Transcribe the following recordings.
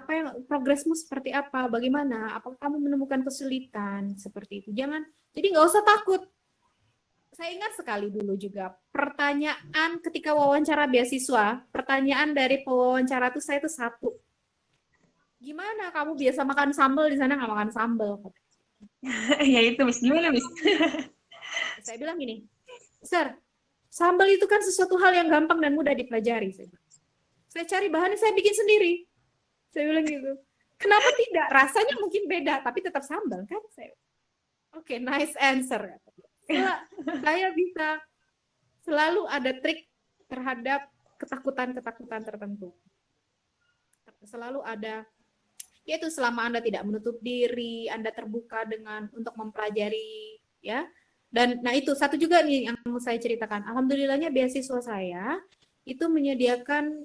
apa yang progresmu seperti apa, bagaimana, apakah kamu menemukan kesulitan seperti itu. Jadi nggak usah takut. Saya ingat sekali dulu juga pertanyaan ketika wawancara beasiswa, pertanyaan dari pewawancara tuh saya tuh satu, gimana kamu biasa makan sambal di sana nggak makan sambal? Ya itu Miss, gimana Miss? Saya bilang gini, Sir, sambal itu kan sesuatu hal yang gampang dan mudah dipelajari. Saya cari bahannya, saya bikin sendiri. Saya bilang gitu. Kenapa tidak? Rasanya mungkin beda, tapi tetap sambal kan? Oke, nice answer. Saya bisa selalu ada trik terhadap ketakutan-ketakutan tertentu. Selalu ada, yaitu selama Anda tidak menutup diri, Anda terbuka dengan untuk mempelajari, ya. Dan nah itu satu juga nih yang mau saya ceritakan. Alhamdulillahnya beasiswa saya itu menyediakan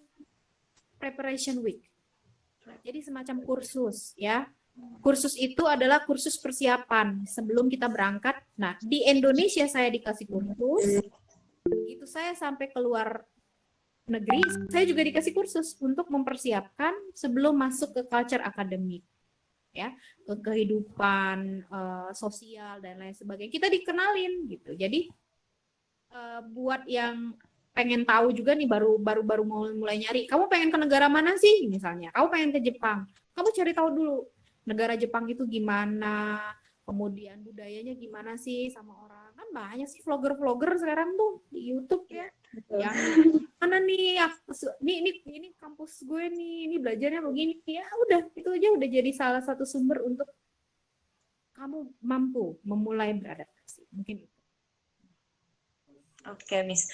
preparation week. Jadi semacam kursus, ya. Kursus itu adalah kursus persiapan sebelum kita berangkat. Nah, di Indonesia saya dikasih kursus, begitu saya sampai keluar negeri, saya juga dikasih kursus untuk mempersiapkan sebelum masuk ke culture akademik, ya, ke kehidupan sosial dan lain sebagainya. Kita dikenalin gitu. Jadi buat yang pengen tahu juga nih baru mau mulai nyari, kamu pengen ke negara mana sih misalnya? Kamu pengen ke Jepang, kamu cari tahu dulu negara Jepang itu gimana, kemudian budayanya gimana sih sama orang. Kan banyak sih vlogger-vlogger sekarang tuh di YouTube ya. Yang mana nih, ini kampus gue nih, ini belajarnya begini. Ya udah, itu aja udah jadi salah satu sumber untuk kamu mampu memulai beradaptasi. Mungkin itu. Oke Miss,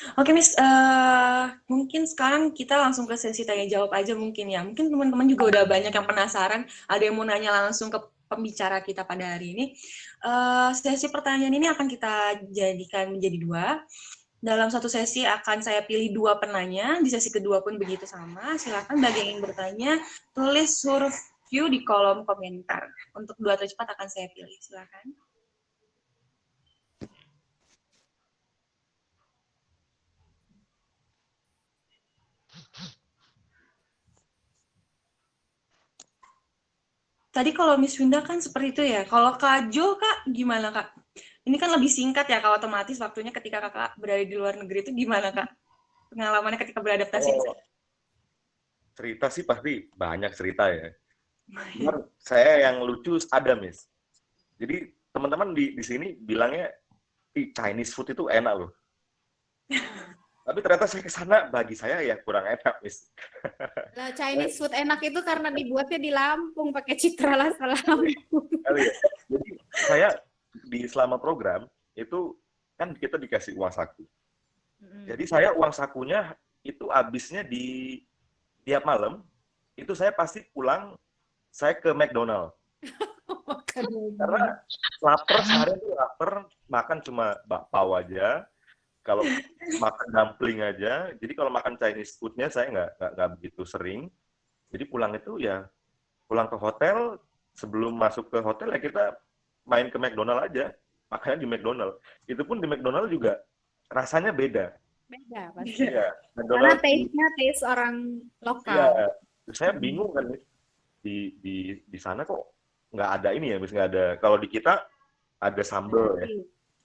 mungkin sekarang kita langsung ke sesi tanya jawab aja mungkin ya. Mungkin teman-teman juga udah banyak yang penasaran, ada yang mau nanya langsung ke pembicara kita pada hari ini. Sesi pertanyaan ini akan kita jadikan menjadi dua. Dalam satu sesi akan saya pilih dua penanya, di sesi kedua pun begitu sama. Silakan bagi yang ingin bertanya, tulis huruf Q di kolom komentar. Untuk dua tercepat akan saya pilih, silakan. Tadi kalau Miss Winda kan seperti itu ya. Kalau Kak Jo, Kak, gimana Kak? Ini kan lebih singkat ya, kalau otomatis waktunya ketika Kakak berada di luar negeri itu gimana Kak? Pengalamannya ketika beradaptasi di sana? Cerita sih pasti banyak cerita ya. Cuman saya yang lucu ada Miss. Jadi teman-teman di sini bilangnya Chinese food itu enak loh. Tapi ternyata saya ke sana, bagi saya ya kurang enak, Miss. Lah Chinese food enak itu karena dibuatnya di Lampung pakai citra rasa Lampung. Ya. Jadi saya selama program itu kan kita dikasih uang saku. Jadi saya uang sakunya itu habisnya di tiap malam itu saya pasti pulang, saya ke McDonald. Karena lapar, sehari itu lapar, makan cuma bakpao aja. Kalau makan dumpling aja, jadi kalau makan Chinese food-nya saya nggak begitu sering. Jadi pulang itu ya pulang ke hotel, sebelum masuk ke hotel ya kita main ke McDonald aja, makannya di McDonald. Itu pun di McDonald juga rasanya beda. Beda pasti. Ya, Karena McDonald taste-nya taste orang lokal. ya, saya bingung kan di sana kok nggak ada ini ya, nggak ada. Kalau di kita ada sambal ya.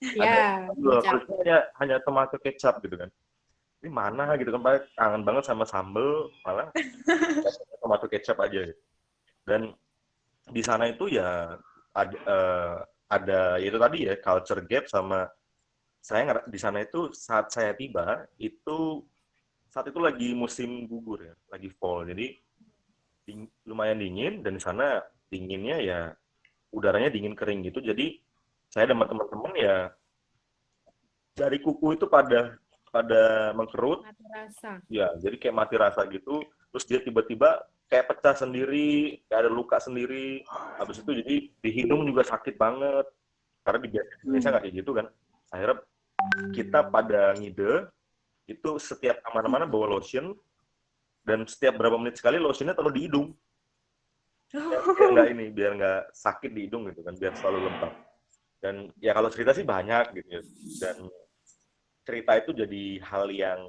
Ya, hanya tomato kecap gitu kan. Ini mana gitu kan, kangen banget sama sambal, malah tomato kecap aja. Dan di sana itu ya ada itu tadi ya, culture gap. Sama saya di sana itu saat saya tiba itu saat itu lagi musim gugur ya, lagi fall, jadi lumayan dingin, dan di sana dinginnya ya udaranya dingin kering gitu. Jadi saya dan teman-teman ya dari kuku itu pada mengkerut, mati rasa. Ya, jadi kayak mati rasa gitu. Terus dia tiba-tiba kayak pecah sendiri, kayak ada luka sendiri. Habis itu jadi di hidung juga sakit banget. Karena di Indonesia nggak kayak gitu kan. Akhirnya kita pada ngide, itu setiap kemana-mana bawa lotion, dan setiap berapa menit sekali lotionnya taruh di hidung. Biar nggak sakit di hidung gitu kan, biar selalu lembab. Dan ya kalau cerita sih banyak gitu ya. Dan cerita itu jadi hal yang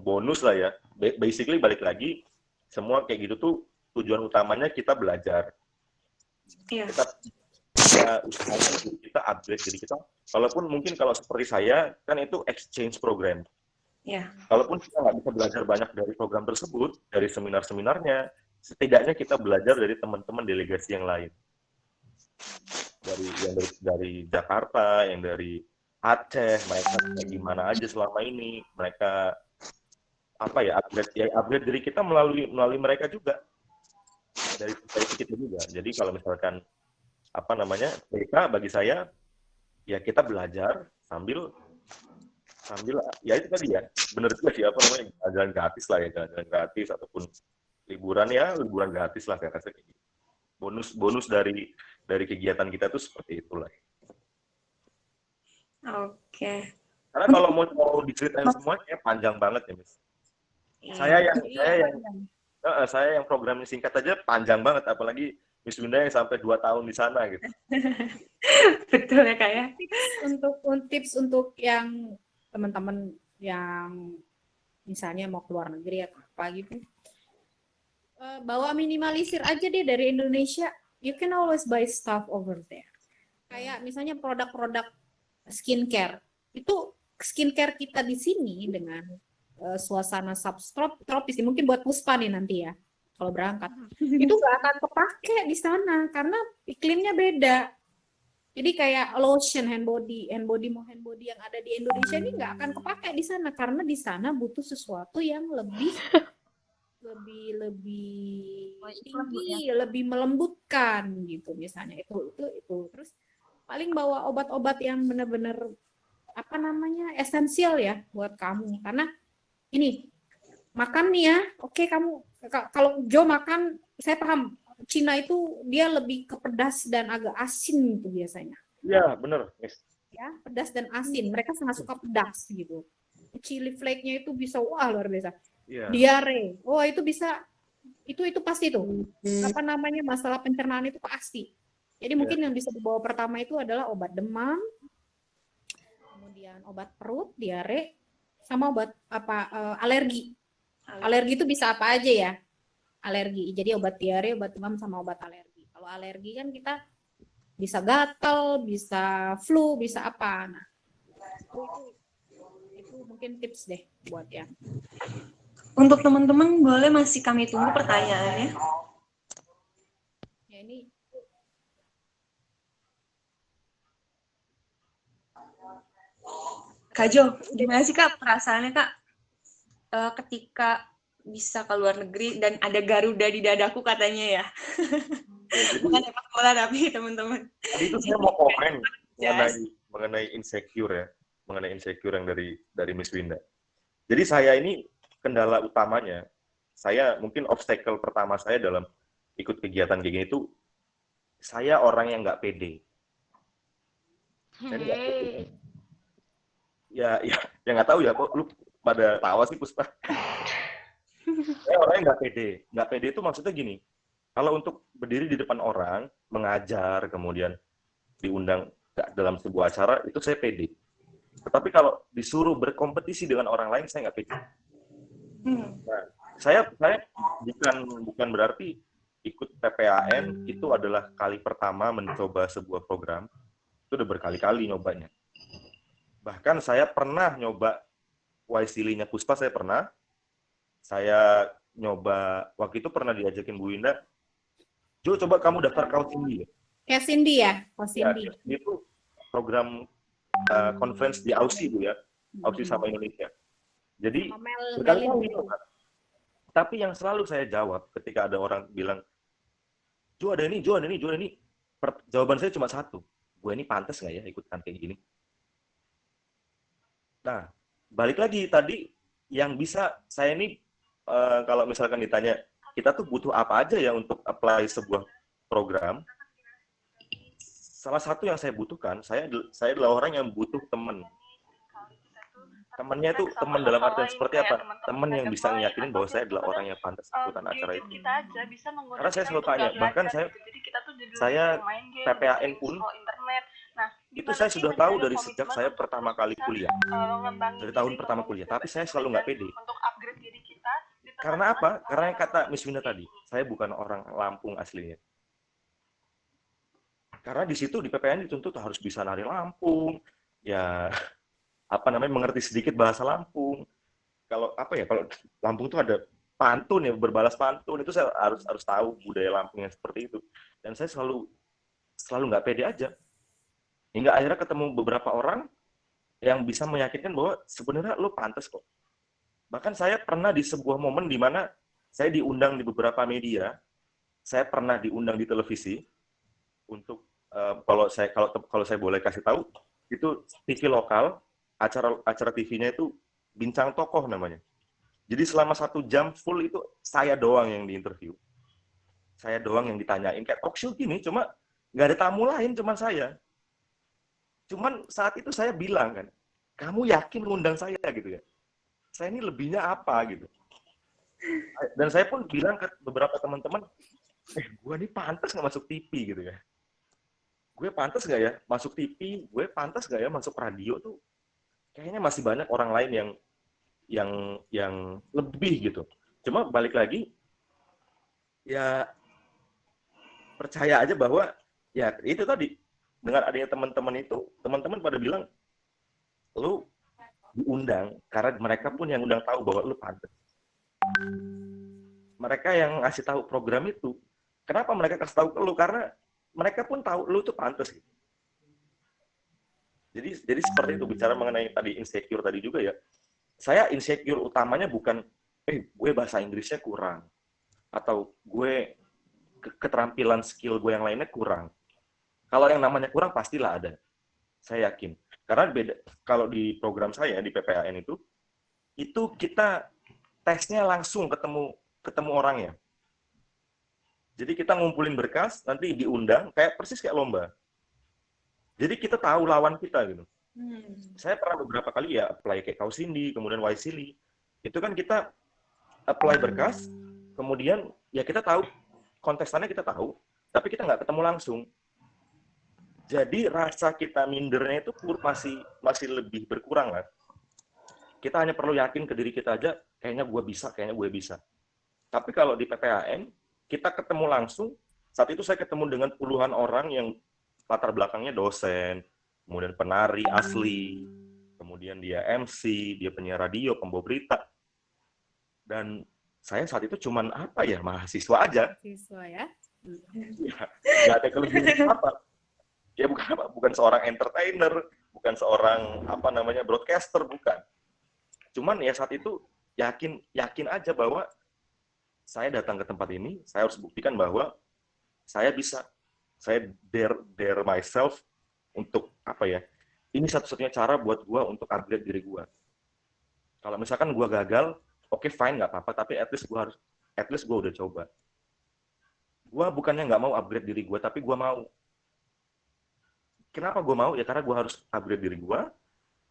bonus lah ya. Basically balik lagi, semua kayak gitu tuh tujuan utamanya kita belajar. Iya. Kita usahakan diri kita upgrade diri kita. Walaupun mungkin kalau seperti saya kan itu exchange program. Iya. Kalaupun kita nggak bisa belajar banyak dari program tersebut, dari seminar-seminarnya, setidaknya kita belajar dari teman-teman delegasi yang lain. Dari Jakarta, yang dari Aceh, mereka kayak gimana aja selama ini, mereka upgrade diri kita melalui mereka juga, dari kita juga. Jadi kalau misalkan mereka bagi saya ya kita belajar sambil ya itu tadi ya, bener juga sih jalan gratis lah ya, jalan gratis ataupun liburan gratis lah, saya rasa kayak gitu. Bonus dari kegiatan kita tuh seperti itulah. Oke. Karena kalau mau diceritain semuanya panjang banget ya, Miss. Saya yang programnya singkat aja panjang banget, apalagi Miss Winda yang sampai 2 tahun di sana gitu. Betul ya, Kak ya. Tips untuk yang teman-teman yang misalnya mau keluar negeri atau apa gitu, bawa minimalisir aja deh dari Indonesia. You can always buy stuff over there. Kayak misalnya produk-produk skincare. Itu skincare kita di sini dengan suasana subtropis, mungkin buat Puspa nih nanti ya kalau berangkat. Itu nggak akan kepake di sana karena iklimnya beda. Jadi kayak lotion hand body yang ada di Indonesia ini nggak akan kepake di sana karena di sana butuh sesuatu yang lebih tinggi, lebih melembutkan gitu misalnya. Itu. Terus paling bawa obat-obat yang benar-benar esensial ya buat kamu, karena ini makan nih ya, oke, kamu kalau Jo makan, saya paham Cina itu dia lebih ke pedas dan agak asin itu biasanya. Iya, benar, Miss. Ya, pedas dan asin. Mereka sangat suka pedas gitu. Chili flake-nya itu bisa luar biasa. Yeah. Diare. Itu bisa, itu pasti tuh. Masalah pencernaan itu pasti. Jadi mungkin yang bisa dibawa pertama itu adalah obat demam, kemudian obat perut, diare, sama obat alergi. Alergi itu bisa apa aja ya? Alergi. Jadi obat diare, obat demam, sama obat alergi. Kalau alergi kan kita bisa gatal, bisa flu, bisa apa. Nah, itu mungkin tips deh buat yang. Untuk teman-teman boleh masih kami tunggu pertanyaannya. Ya ini. Kak Jo, gimana sih Kak perasaannya Kak ketika bisa ke luar negeri dan ada Garuda di dadaku katanya ya? Bukan sepak bola tapi teman-teman. Tadi itu saya mau komen mengenai insecure ya, mengenai insecure yang dari Miss Winda. Jadi saya ini kendala utamanya, mungkin obstacle pertama saya dalam ikut kegiatan kayak gini itu saya orang yang nggak pede. Ya nggak tahu ya, kok lu pada tawa sih Puspa. Saya orangnya nggak pede itu maksudnya gini, kalau untuk berdiri di depan orang mengajar kemudian diundang dalam sebuah acara itu saya pede, tetapi kalau disuruh berkompetisi dengan orang lain saya nggak pede. Nah, saya bukan berarti ikut PPAN itu adalah kali pertama mencoba sebuah program, itu udah berkali-kali nyobanya. Bahkan saya pernah nyoba Waisili-nya Puspa, saya nyoba, waktu itu pernah diajakin Bu Winda, Jo coba kamu daftar Kausindy. Kayak Cindy ya? Kausindy. Ya, itu program conference di Aussie Bu ya, Aussie sama Indonesia. Jadi berkali-kali nyoba. Tapi yang selalu saya jawab ketika ada orang bilang, Jo ada ini, jawaban saya cuma satu, gue ini pantas nggak ya ikutkan kayak gini? Nah, balik lagi tadi yang bisa saya ini kalau misalkan ditanya kita tuh butuh apa aja ya untuk apply sebuah program. Salah satu yang saya butuhkan, saya adalah orang yang butuh teman. Temannya itu teman dalam artian seperti apa? Teman yang bisa ngeyakinin bahwa saya adalah orang yang pantas ikutan acara itu. Karena saya selalu tanya, bahkan saya PPAN pun itu saya sudah tahu dari sejak saya pertama kali kuliah, dari tahun pertama kuliah, tapi saya selalu nggak pede. Karena apa? Karena yang kata Miss Winda tadi, saya bukan orang Lampung aslinya. Karena di situ di PPN dituntut harus bisa nari Lampung, ya apa namanya mengerti sedikit bahasa Lampung. Kalau apa ya? Kalau Lampung tuh ada pantun ya, berbalas pantun itu saya harus tahu budaya Lampung yang seperti itu. Dan saya selalu nggak pede aja. Hingga akhirnya ketemu beberapa orang yang bisa meyakinkan bahwa sebenarnya lo pantas kok. Bahkan saya pernah di sebuah momen di mana saya diundang di beberapa media, saya pernah diundang di televisi untuk kalau saya boleh kasih tahu itu TV lokal, acara TV-nya itu Bincang Tokoh namanya. Jadi selama 1 jam full itu saya doang yang diinterview, saya doang yang ditanyain kayak talk show gini, cuma nggak ada tamu lain, cuma saya. Cuman saat itu saya bilang kan, kamu yakin ngundang saya gitu ya? Saya ini lebihnya apa gitu. Dan saya pun bilang ke beberapa teman-teman, gue nih pantas nggak masuk TV gitu ya. Gue pantas nggak ya masuk TV, gue pantas nggak ya masuk radio tuh. Kayaknya masih banyak orang lain yang lebih gitu. Cuma balik lagi, ya percaya aja bahwa ya itu tadi, dengan adanya teman-teman itu, teman-teman pada bilang, lu diundang karena mereka pun yang undang tahu bahwa lu pantas. Mereka yang ngasih tahu program itu, kenapa mereka kasih tahu ke lu? Karena mereka pun tahu lu tuh pantas gitu. Jadi seperti itu, bicara mengenai tadi insecure tadi juga ya. Saya insecure utamanya bukan gue bahasa Inggrisnya kurang atau gue keterampilan skill gue yang lainnya kurang. Kalau yang namanya kurang pastilah ada. Saya yakin. Karena beda kalau di program saya di PPAN itu kita tesnya langsung ketemu orangnya. Jadi kita ngumpulin berkas, nanti diundang, kayak persis kayak lomba. Jadi kita tahu lawan kita gitu. Saya pernah beberapa kali ya apply kayak Kausindi, kemudian Waisili. Itu kan kita apply berkas, kemudian ya kita tahu kontestannya kita tahu, tapi kita nggak ketemu langsung. Jadi rasa kita mindernya itu masih lebih berkurang lah. Kita hanya perlu yakin ke diri kita aja, kayaknya gue bisa. Tapi kalau di PPAN, kita ketemu langsung, saat itu saya ketemu dengan puluhan orang yang latar belakangnya dosen, kemudian penari asli, kemudian dia MC, dia penyiar radio, pembawa berita. Dan saya saat itu cuman mahasiswa aja. Mahasiswa ya. Ya, nggak ada kelebihan apa. Ya bukan seorang entertainer, bukan seorang broadcaster, bukan. Cuman ya saat itu yakin aja bahwa saya datang ke tempat ini, saya harus buktikan bahwa saya bisa. Saya dare myself untuk ini satu-satunya cara buat gue untuk upgrade diri gue. Kalau misalkan gue gagal, oke, fine, nggak apa-apa, tapi at least gue udah coba. Gue bukannya nggak mau upgrade diri gue, tapi gue mau. Kenapa gue mau? Ya karena gue harus upgrade diri gue.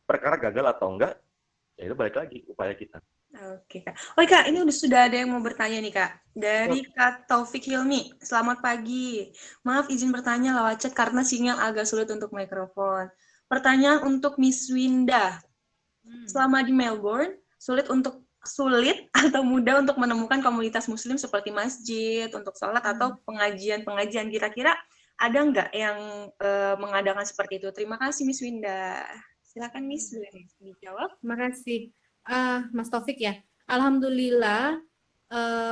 Perkara gagal atau enggak, ya itu balik lagi upaya kita. Oke, Kak. Oh, Kak, ini sudah ada yang mau bertanya nih, Kak. Dari Kak Taufik Hilmi. Selamat pagi. Maaf izin bertanya lewat chat karena sinyal agak sulit untuk mikrofon. Pertanyaan untuk Miss Winda. Selama di Melbourne, sulit atau mudah untuk menemukan komunitas muslim seperti masjid, untuk sholat atau pengajian-pengajian. Kira-kira ada nggak yang mengadakan seperti itu? Terima kasih, Miss Winda. Silakan, Miss Winda dijawab. Terima kasih. Mas Taufik ya, alhamdulillah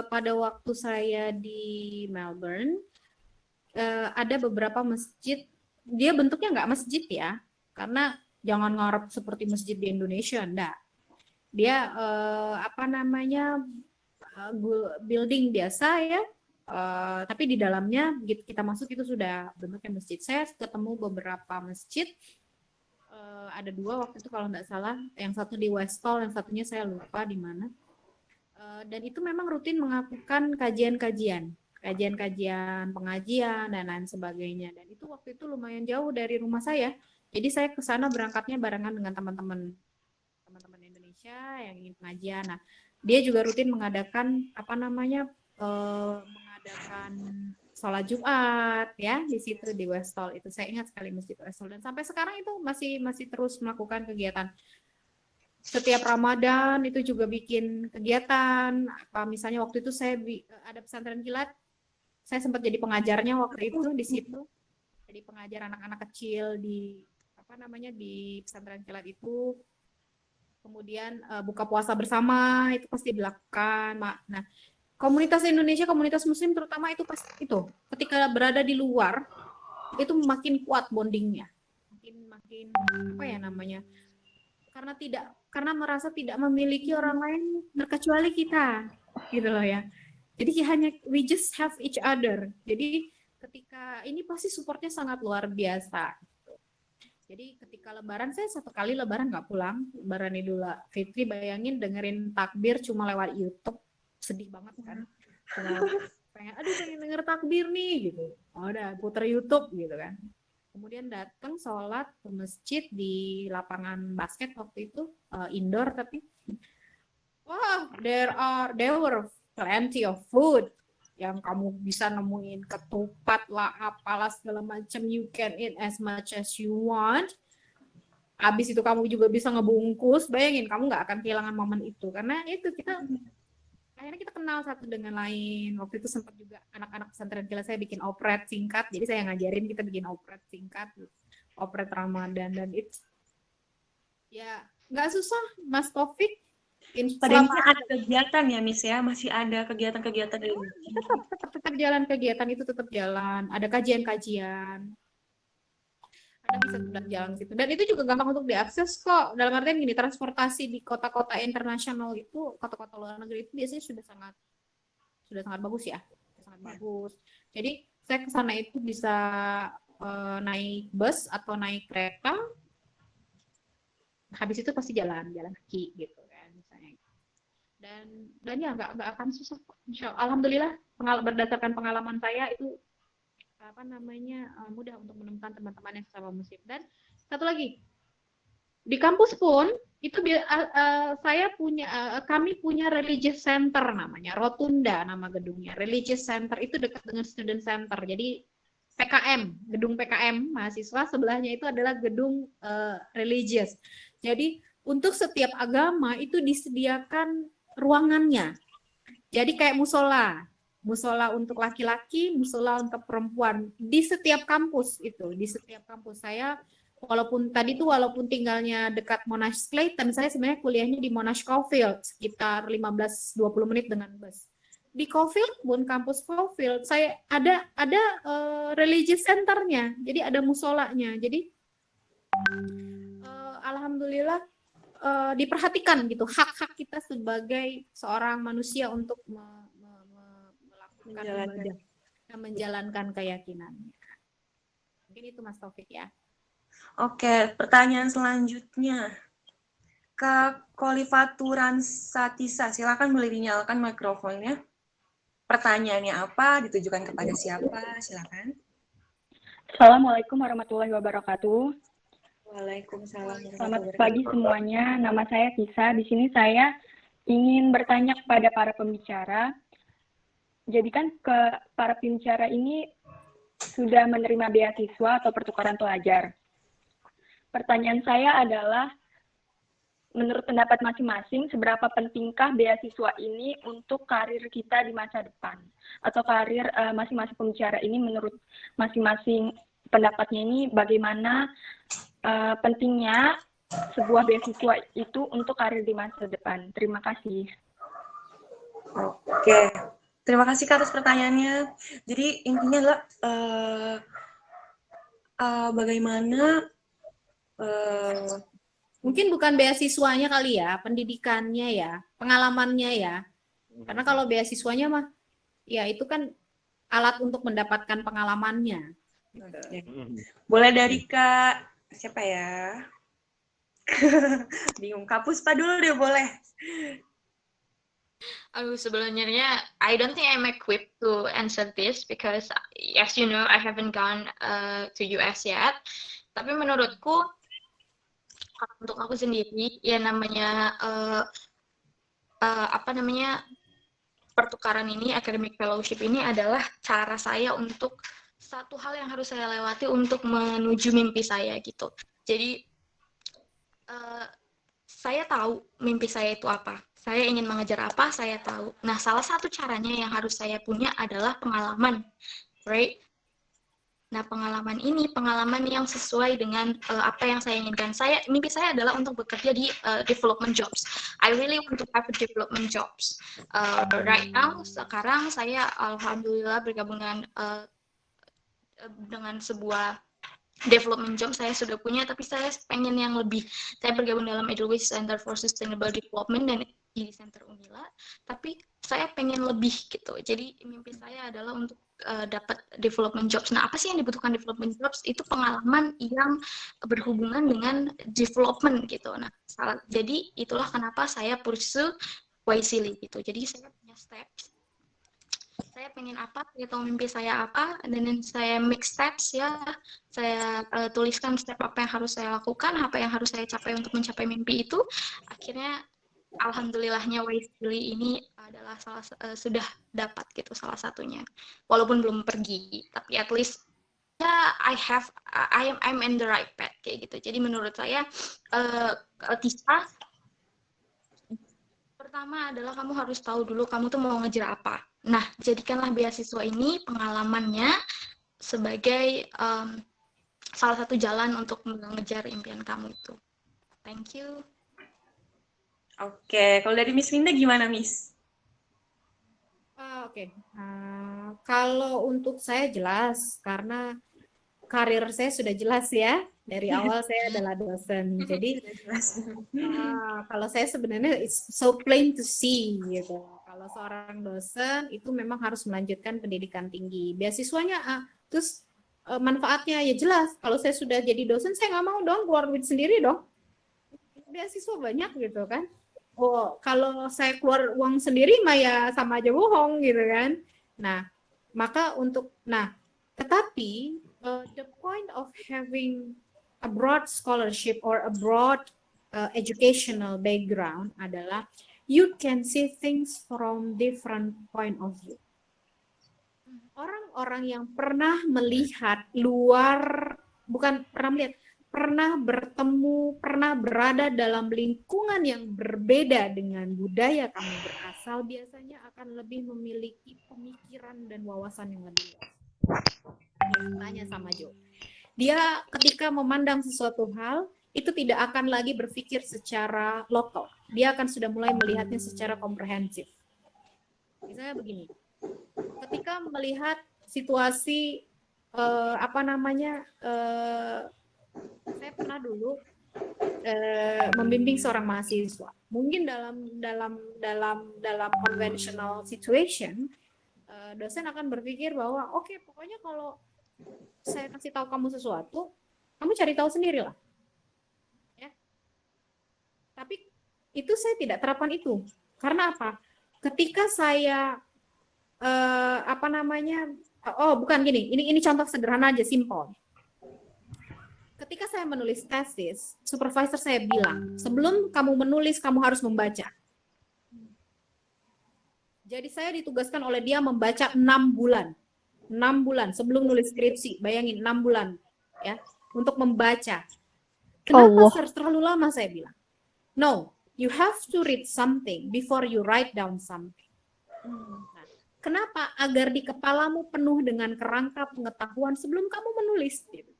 pada waktu saya di Melbourne ada beberapa masjid, dia bentuknya nggak masjid ya, karena jangan ngarep seperti masjid di Indonesia, enggak. Dia building biasa ya, tapi di dalamnya begitu kita masuk itu sudah bentuknya masjid. Saya ketemu beberapa masjid. Ada 2 waktu itu kalau nggak salah, yang satu di Westall, yang satunya saya lupa di mana. Dan itu memang rutin melakukan kajian-kajian, pengajian dan lain sebagainya. Dan itu waktu itu lumayan jauh dari rumah saya. Jadi saya ke sana berangkatnya barengan dengan teman-teman Indonesia yang ingin pengajian. Nah, dia juga rutin mengadakan mengadakan sholat Jumat ya di situ di Westall. Itu saya ingat sekali masjid Westall, dan sampai sekarang itu masih terus melakukan kegiatan. Setiap Ramadan itu juga bikin kegiatan. Apa misalnya waktu itu saya ada pesantren kilat, saya sempat jadi pengajarnya waktu itu di situ. Jadi pengajar anak-anak kecil di apa namanya di pesantren kilat itu. Kemudian buka puasa bersama itu pasti dilakukan. Nah, komunitas Indonesia, komunitas Muslim terutama itu pasti itu ketika berada di luar itu makin kuat bondingnya, makin apa ya namanya? Karena merasa tidak memiliki orang lain terkecuali kita, gitu loh ya. Jadi hanya we just have each other. Jadi ketika ini pasti supportnya sangat luar biasa. Jadi ketika Lebaran saya satu kali Lebaran nggak pulang, Lebaran Idul Fitri bayangin dengerin takbir cuma lewat YouTube, sedih banget kan. Pengen denger takbir nih gitu. Udah puter YouTube gitu kan. Kemudian datang sholat ke masjid di lapangan basket waktu itu indoor tapi wah there were plenty of food yang kamu bisa nemuin ketupat lah apalah segala macam, you can eat as much as you want. Habis itu kamu juga bisa ngebungkus, bayangin kamu nggak akan kehilangan momen itu karena itu akhirnya kita kenal satu dengan lain. Waktu itu sempat juga anak-anak pesantren kilat saya bikin operet singkat, jadi saya ngajarin kita bikin operet singkat, operet Ramadan, dan itu ya nggak susah Mas Taufik. Pada ini ada kegiatan ya Miss ya, masih ada kegiatan-kegiatan ini. Tetap jalan kegiatan itu tetap jalan, ada kajian-kajian. Anda bisa tetap jalan situ. Dan itu juga gampang untuk diakses kok. Dalam artian gini, transportasi di kota-kota internasional itu, kota-kota luar negeri itu biasanya sudah sangat bagus ya. Sangat bagus. Jadi saya ke sana itu bisa naik bus atau naik kereta. Habis itu pasti jalan kaki gitu kan misalnya. Dan ya nggak akan susah. Alhamdulillah berdasarkan pengalaman saya itu mudah untuk menemukan teman-teman yang sesama muslim. Dan satu lagi di kampus pun itu kami punya religious center namanya Rotunda, nama gedungnya religious center, itu dekat dengan student center. Jadi gedung PKM mahasiswa, sebelahnya itu adalah gedung religious. Jadi untuk setiap agama itu disediakan ruangannya. Jadi kayak musola untuk laki-laki, musola untuk perempuan di setiap kampus itu. Di setiap kampus saya, walaupun tinggalnya dekat Monash Clayton, saya sebenarnya kuliahnya di Monash Caulfield sekitar 15-20 menit dengan bus. Di Caulfield pun kampus Caulfield saya ada religious centernya, jadi ada musolanya. Jadi alhamdulillah diperhatikan gitu hak-hak kita sebagai seorang manusia untuk menjalankan keyakinan. Mungkin itu Mas Taufik ya. Oke, pertanyaan selanjutnya. Kak Kolifaturan Satisa, silakan boleh dinyalakan mikrofonnya. Pertanyaannya apa? Ditujukan kepada siapa? Silakan. Assalamualaikum warahmatullahi wabarakatuh. Waalaikumsalam. Selamat pagi semuanya. Nama saya Tisa. Di sini saya ingin bertanya kepada para pembicara. Jadi kan para pembicara ini sudah menerima beasiswa atau pertukaran pelajar. Pertanyaan saya adalah, menurut pendapat masing-masing, seberapa pentingkah beasiswa ini untuk karir kita di masa depan? Atau karir masing-masing pembicara ini menurut masing-masing pendapatnya ini bagaimana pentingnya sebuah beasiswa itu untuk karir di masa depan? Terima kasih. Oke. Terima kasih Kak atas pertanyaannya. Jadi intinya adalah bagaimana mungkin bukan beasiswanya kali ya, pendidikannya ya, pengalamannya ya. Karena kalau beasiswanya mah ya itu kan alat untuk mendapatkan pengalamannya. Boleh dari Kak siapa ya? Bingung. Kak Puspa dulu deh boleh. Sebenarnya I don't think I'm equipped to answer this because as you know I haven't gone to US yet. Tapi menurutku untuk aku sendiri ya namanya pertukaran ini, academic fellowship ini adalah cara saya untuk satu hal yang harus saya lewati untuk menuju mimpi saya gitu. Jadi saya tahu mimpi saya itu apa. Saya ingin mengejar apa, saya tahu. Nah, salah satu caranya yang harus saya punya adalah pengalaman, right? Nah, pengalaman ini pengalaman yang sesuai dengan apa yang saya inginkan. Mimpi saya adalah untuk bekerja di development jobs. I really want to have a development jobs. Right now, sekarang saya alhamdulillah bergabung dengan sebuah development job saya sudah punya, tapi saya pengen yang lebih. Saya bergabung dalam Edelweiss Center for Sustainable Development dan di Center Unila, tapi saya pengen lebih gitu. Jadi mimpi saya adalah untuk dapat development jobs. Nah, apa sih yang dibutuhkan development jobs? Itu pengalaman yang berhubungan dengan development gitu. Nah, jadi itulah kenapa saya pursue wisely gitu. Jadi saya punya steps. Saya pengen apa, saya tahu mimpi saya apa, dan saya make steps ya, saya tuliskan step apa yang harus saya lakukan, apa yang harus saya capai untuk mencapai mimpi itu. Akhirnya alhamdulillahnya Wisely ini adalah sudah dapat gitu salah satunya, walaupun belum pergi, tapi at least ya I'm in the right path kayak gitu. Jadi menurut saya Tisa, pertama adalah kamu harus tahu dulu kamu tuh mau ngejar apa. Nah, jadikanlah beasiswa ini pengalamannya sebagai salah satu jalan untuk mengejar impian kamu itu. Thank you. Oke, kalau dari Miss Winda gimana, Miss? Oke. Kalau untuk saya jelas, karena karir saya sudah jelas ya. Dari awal saya adalah dosen. Jadi kalau saya sebenarnya it's so plain to see gitu. Kalau seorang dosen itu memang harus melanjutkan pendidikan tinggi. Beasiswanya terus manfaatnya ya jelas. Kalau saya sudah jadi dosen, saya nggak mau dong keluar duit sendiri dong. Beasiswa banyak gitu kan. Oh, kalau saya keluar uang sendiri mah ya sama aja bohong gitu kan. Nah, tetapi the point of having a broad scholarship or a broad educational background adalah you can see things from different point of view. Orang-orang yang pernah melihat pernah bertemu, pernah berada dalam lingkungan yang berbeda dengan budaya kamu berasal, biasanya akan lebih memiliki pemikiran dan wawasan yang lebih luas. Tanya sama Jo. Dia ketika memandang sesuatu hal, itu tidak akan lagi berpikir secara lokal. Dia akan sudah mulai melihatnya secara komprehensif. Misalnya begini, ketika melihat situasi saya pernah dulu membimbing seorang mahasiswa. Mungkin dalam conventional situation, dosen akan berpikir bahwa oke, pokoknya kalau saya kasih tahu kamu sesuatu, kamu cari tahu sendirilah. Ya. Tapi itu saya tidak terapkan itu. Karena apa? Ketika saya ini contoh sederhana aja, simple. Ketika saya menulis tesis, supervisor saya bilang, sebelum kamu menulis, kamu harus membaca. Jadi saya ditugaskan oleh dia membaca 6 bulan. 6 bulan sebelum nulis skripsi. Bayangin, 6 bulan ya untuk membaca. Kenapa terlalu lama, saya bilang? No, you have to read something before you write down something. Nah, kenapa? Agar di kepalamu penuh dengan kerangka pengetahuan sebelum kamu menulis. Gitu.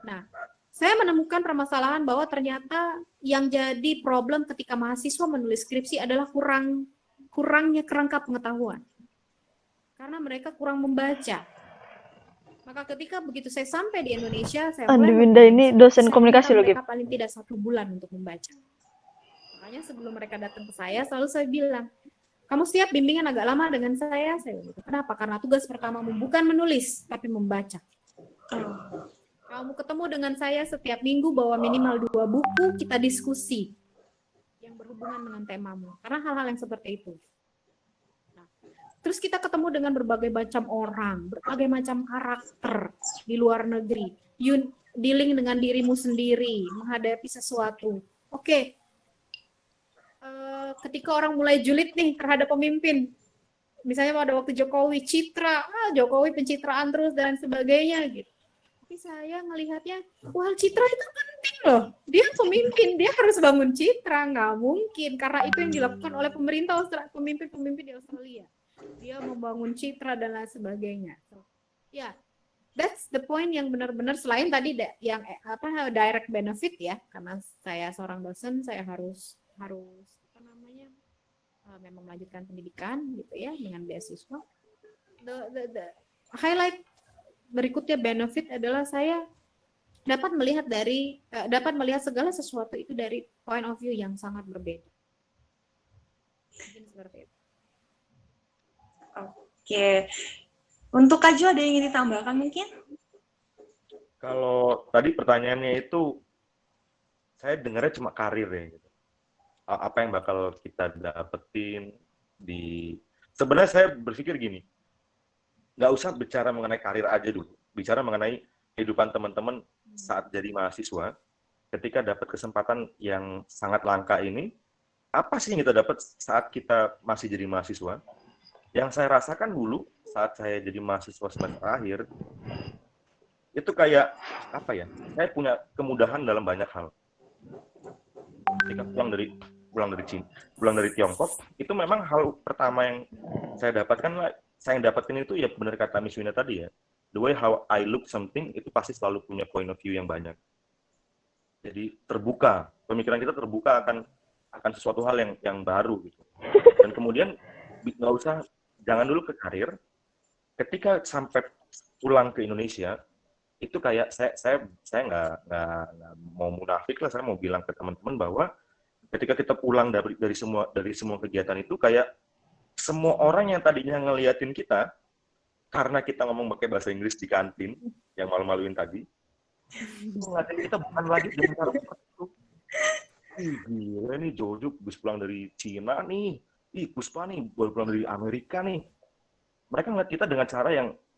Nah, saya menemukan permasalahan bahwa ternyata yang jadi problem ketika mahasiswa menulis skripsi adalah kurangnya kerangka pengetahuan. Karena mereka kurang membaca. Maka ketika begitu saya sampai di Indonesia, saya mulai Winda ini dosen komunikasi loh, mereka paling tidak 1 bulan untuk membaca. Makanya sebelum mereka datang ke saya, selalu saya bilang, kamu siap bimbingan agak lama dengan saya? Saya bilang, kenapa? Karena tugas pertamamu bukan menulis, tapi membaca. Kamu ketemu dengan saya setiap minggu bawa minimal 2 buku, kita diskusi yang berhubungan dengan temamu. Karena hal-hal yang seperti itu. Nah, terus kita ketemu dengan berbagai macam orang, berbagai macam karakter di luar negeri. You dealing dengan dirimu sendiri, menghadapi sesuatu. Oke. Ketika orang mulai julid nih terhadap pemimpin, misalnya pada waktu Jokowi, Jokowi pencitraan terus dan sebagainya gitu. Tapi saya ngelihatnya, wah citra itu kan penting loh. Dia pemimpin, dia harus bangun citra, nggak mungkin karena itu yang dilakukan oleh pemerintah pemimpin-pemimpin di Australia. Dia membangun citra dan lain sebagainya. So, ya, that's the point yang benar-benar selain tadi yang direct benefit ya, karena saya seorang dosen, saya harus apa namanya memang melanjutkan pendidikan gitu ya dengan beasiswa. The highlight berikutnya benefit adalah saya dapat melihat segala sesuatu itu dari point of view yang sangat berbeda. Mungkin seperti itu. Oke. Untuk Kak Jo ada yang ingin ditambahkan mungkin? Kalau tadi pertanyaannya itu, saya dengarnya cuma karir ya. Gitu. Apa yang bakal kita dapetin di... Sebenarnya saya berpikir gini, nggak usah bicara mengenai karir aja dulu. Bicara mengenai kehidupan teman-teman saat jadi mahasiswa, ketika dapat kesempatan yang sangat langka ini, apa sih yang kita dapat saat kita masih jadi mahasiswa? Yang saya rasakan dulu saat saya jadi mahasiswa semester akhir, itu kayak apa ya? Saya punya kemudahan dalam banyak hal. Ketika pulang dari Tiongkok, itu memang hal pertama yang saya dapatkan itu ya benar kata Miss Wina tadi ya. The way how I look something itu pasti selalu punya point of view yang banyak. Jadi terbuka, pemikiran kita terbuka akan sesuatu hal yang baru gitu. Dan kemudian jangan dulu ke karir. Ketika sampai pulang ke Indonesia, itu kayak saya nggak mau munafik lah, saya mau bilang ke teman-teman bahwa ketika kita pulang dari semua kegiatan itu kayak semua orang yang tadinya ngeliatin kita karena kita ngomong pakai bahasa Inggris di kantin yang malu-maluin tadi, ngeliatin kita bukan lagi dengan cara seperti itu. Ih, gila nih Jojo habis pulang dari Cina nih. Ih, Puspa nih baru pulang dari Amerika nih. Mereka ngeliat kita dengan cara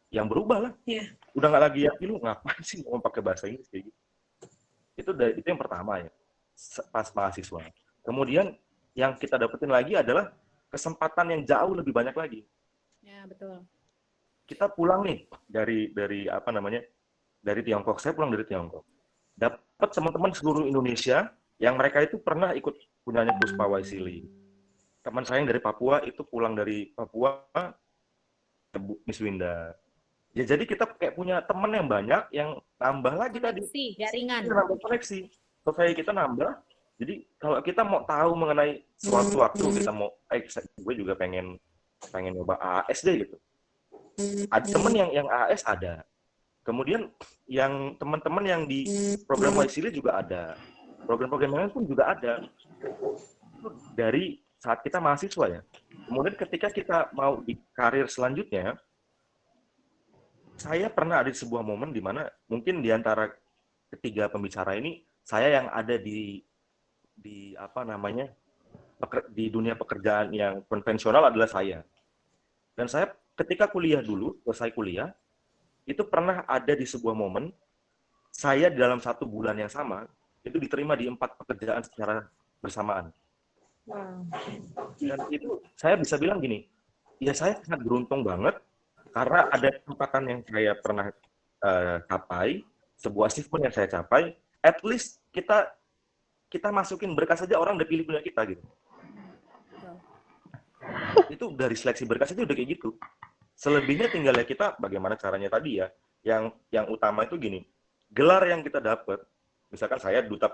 yang berubah lah. Iya. Udah nggak lagi yakin lu ngapain sih ngomong pakai bahasa Inggris kayak gitu. Itu yang pertama ya, pas mahasiswa. Kemudian yang kita dapetin lagi adalah kesempatan yang jauh lebih banyak lagi. Ya, betul. Kita pulang nih dari Tiongkok. Saya pulang dari Tiongkok. Dapat teman-teman seluruh Indonesia yang mereka itu pernah ikut punyanya Puspa Waisili. Teman saya yang dari Papua itu pulang dari Papua, Miss Winda. Ya jadi kita kayak punya teman yang banyak yang nambah lagi tadi. Jaringan. Nambah koneksi. Society kita nambah. Jadi kalau kita mau tahu mengenai suatu waktu kita mau, gue juga pengen nyoba AS deh gitu. Ada temen yang AS ada. Kemudian yang teman-teman yang di program Waisili juga ada. Program-program lain pun juga ada. Itu dari saat kita mahasiswa ya. Kemudian ketika kita mau di karir selanjutnya, saya pernah ada di sebuah momen di mana mungkin di antara ketiga pembicara ini, saya yang ada di dunia pekerjaan yang konvensional adalah saya. Dan saya ketika selesai kuliah, itu pernah ada di sebuah momen, saya dalam 1 bulan yang sama, itu diterima di 4 pekerjaan secara bersamaan. Dan itu saya bisa bilang gini, ya saya sangat beruntung banget, karena ada kesempatan yang saya pernah capai, sebuah achievement yang saya capai, at least kita masukin berkas saja orang udah pilih punya kita gitu. Itu dari seleksi berkas itu udah kayak gitu. Selebihnya tinggal ya kita bagaimana caranya tadi ya. Yang utama itu gini, gelar yang kita dapat, misalkan saya duta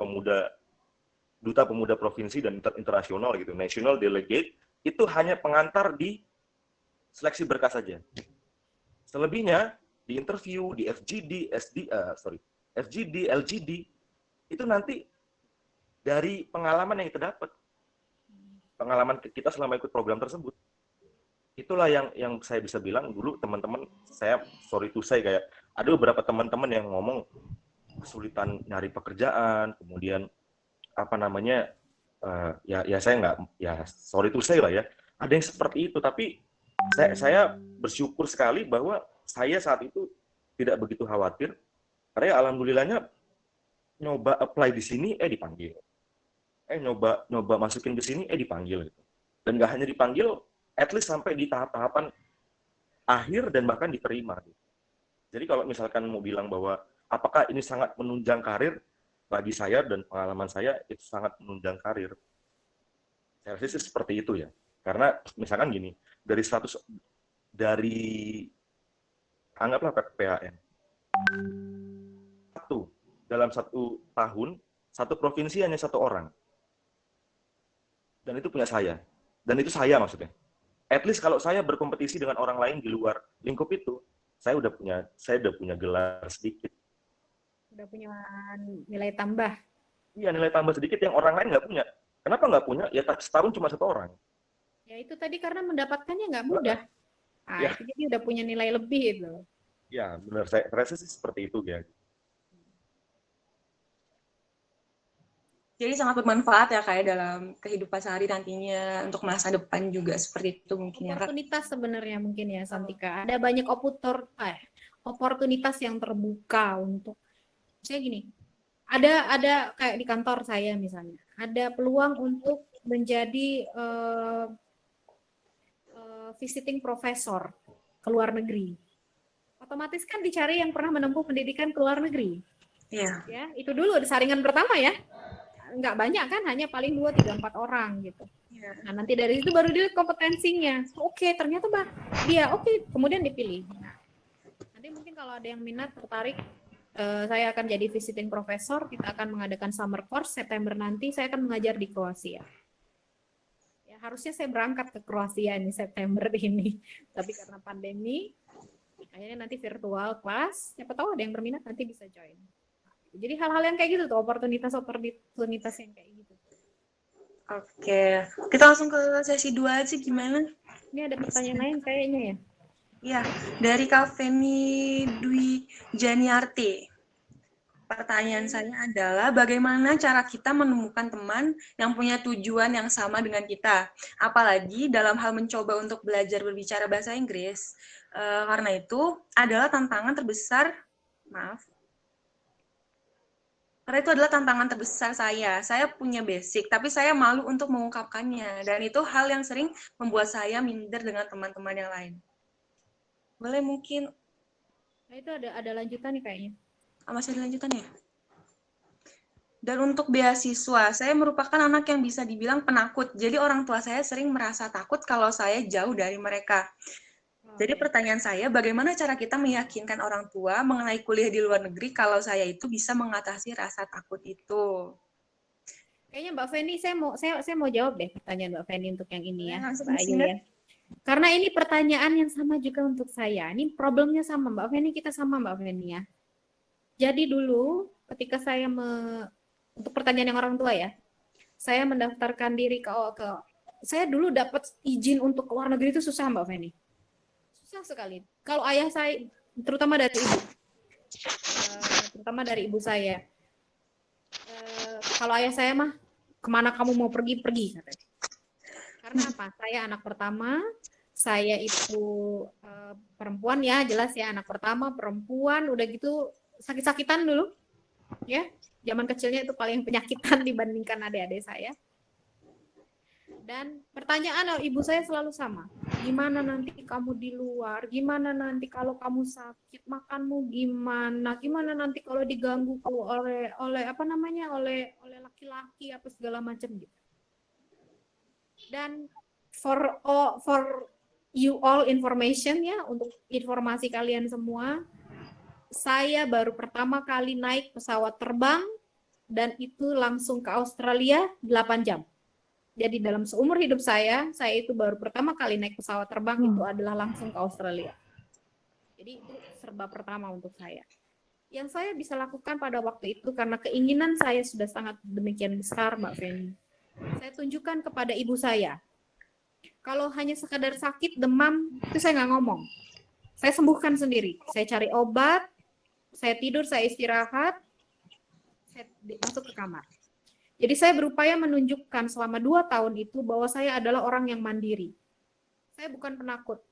pemuda provinsi dan internasional gitu, national delegate, itu hanya pengantar di seleksi berkas saja. Selebihnya di interview, di FGD, LGD, itu nanti dari pengalaman yang kita dapat. Pengalaman kita selama ikut program tersebut. Itulah yang saya bisa bilang dulu teman-teman, saya sorry to say kayak ada beberapa teman-teman yang ngomong kesulitan nyari pekerjaan, kemudian ya saya nggak, ya sorry to say lah ya, ada yang seperti itu, tapi saya bersyukur sekali bahwa saya saat itu tidak begitu khawatir, karena alhamdulillahnya nyoba apply di sini dipanggil, nyoba masukin ke sini dipanggil gitu. Dan nggak hanya dipanggil, at least sampai di tahap-tahapan akhir dan bahkan diterima gitu. Jadi kalau misalkan mau bilang bahwa apakah ini sangat menunjang karir, bagi saya dan pengalaman saya itu sangat menunjang karir. Saya rasa sih seperti itu ya. Karena misalkan gini, dari anggaplah PPAN. Dalam 1 tahun, satu provinsi hanya 1 orang. Dan itu punya saya. Dan itu saya maksudnya. At least kalau saya berkompetisi dengan orang lain di luar lingkup itu, saya udah punya gelar sedikit. Udah punya nilai tambah. Iya, nilai tambah sedikit yang orang lain nggak punya. Kenapa nggak punya? Ya setahun cuma 1 orang. Ya itu tadi karena mendapatkannya nggak mudah. Ya. Itu jadi udah punya nilai lebih itu. Ya, benar. Saya rasa sih seperti itu ya. Jadi sangat bermanfaat ya kayak dalam kehidupan sehari nantinya untuk masa depan juga seperti itu mungkin ya Kak. Oportunitas sebenarnya mungkin ya Santika. Ada banyak oportunitas yang terbuka untuk saya gini. Ada kayak di kantor saya misalnya, ada peluang untuk menjadi visiting professor ke luar negeri. Otomatis kan dicari yang pernah menempuh pendidikan ke luar negeri. Iya. Ya, itu dulu saringan pertama ya. Nggak banyak kan, hanya paling 2, 3, 4 orang gitu. Iya. Nah, nanti dari itu baru dilihat kompetensinya. Oke, ternyata dia oke, kemudian dipilih. Nah, nanti mungkin kalau ada yang minat, tertarik, saya akan jadi visiting professor, kita akan mengadakan summer course September nanti, saya akan mengajar di Kroasia. Ya, harusnya saya berangkat ke Kroasia ini September ini, tapi karena pandemi, akhirnya nanti virtual class, siapa tahu ada yang berminat nanti bisa join. Jadi hal-hal yang kayak gitu tuh, oportunitas yang kayak gitu. Oke, kita langsung ke sesi 2 aja gimana? Ini ada pertanyaan lain kayaknya ya? Ya, dari Kak Feni Dwi Janiarti. Pertanyaan saya adalah bagaimana cara kita menemukan teman yang punya tujuan yang sama dengan kita? Apalagi dalam hal mencoba untuk belajar berbicara bahasa Inggris. Karena itu adalah tantangan terbesar, karena itu adalah tantangan terbesar saya. Saya punya basic, tapi saya malu untuk mengungkapkannya. Dan itu hal yang sering membuat saya minder dengan teman-teman yang lain. Boleh mungkin... Nah, itu ada lanjutan nih kayaknya. Masih ada lanjutannya? Dan untuk beasiswa, saya merupakan anak yang bisa dibilang penakut. Jadi orang tua saya sering merasa takut kalau saya jauh dari mereka. Jadi pertanyaan saya, bagaimana cara kita meyakinkan orang tua mengenai kuliah di luar negeri kalau saya itu bisa mengatasi rasa takut itu? Kayaknya Mbak Feni, saya mau jawab deh pertanyaan Mbak Feni untuk yang ini ya, Langsung Mbak Ayu ya. Karena ini pertanyaan yang sama juga untuk saya. Ini problemnya sama Mbak Feni, kita sama Mbak Feni ya. Jadi dulu ketika saya untuk pertanyaan yang orang tua ya, saya mendaftarkan diri saya dulu dapat izin untuk ke luar negeri itu susah Mbak Feni. Susah sekali. Kalau ayah saya, terutama dari ibu saya, kalau ayah saya mah kemana kamu mau pergi katanya. Karena apa? Saya anak pertama, saya itu perempuan ya, jelas ya, anak pertama perempuan, udah gitu sakit-sakitan dulu, ya. Zaman kecilnya itu paling penyakitan dibandingkan adik-adik saya. Dan pertanyaan ibu saya selalu sama, gimana nanti kamu di luar, gimana nanti kalau kamu sakit, makanmu gimana nanti kalau diganggu oleh laki-laki apa segala macam gitu. Dan for you all information ya, untuk informasi kalian semua, saya baru pertama kali naik pesawat terbang dan itu langsung ke Australia 8 jam. Jadi dalam seumur hidup saya itu baru pertama kali naik pesawat terbang itu adalah langsung ke Australia. Jadi itu serba pertama untuk saya. Yang saya bisa lakukan pada waktu itu karena keinginan saya sudah sangat demikian besar, Mbak Feni. Saya tunjukkan kepada ibu saya. Kalau hanya sekadar sakit, demam, itu saya nggak ngomong. Saya sembuhkan sendiri. Saya cari obat, saya tidur, saya istirahat, saya masuk ke kamar. Jadi saya berupaya menunjukkan selama 2 tahun itu bahwa saya adalah orang yang mandiri. Saya bukan penakut.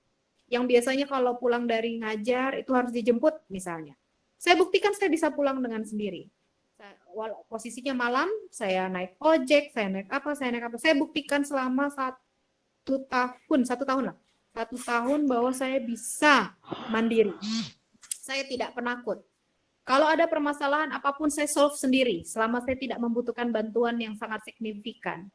Yang biasanya kalau pulang dari ngajar itu harus dijemput misalnya. Saya buktikan saya bisa pulang dengan sendiri. Posisinya malam, saya naik ojek, saya naik apa. Saya buktikan selama 1 tahun lah. 1 tahun bahwa saya bisa mandiri. Saya tidak penakut. Kalau ada permasalahan apapun saya solve sendiri selama saya tidak membutuhkan bantuan yang sangat signifikan.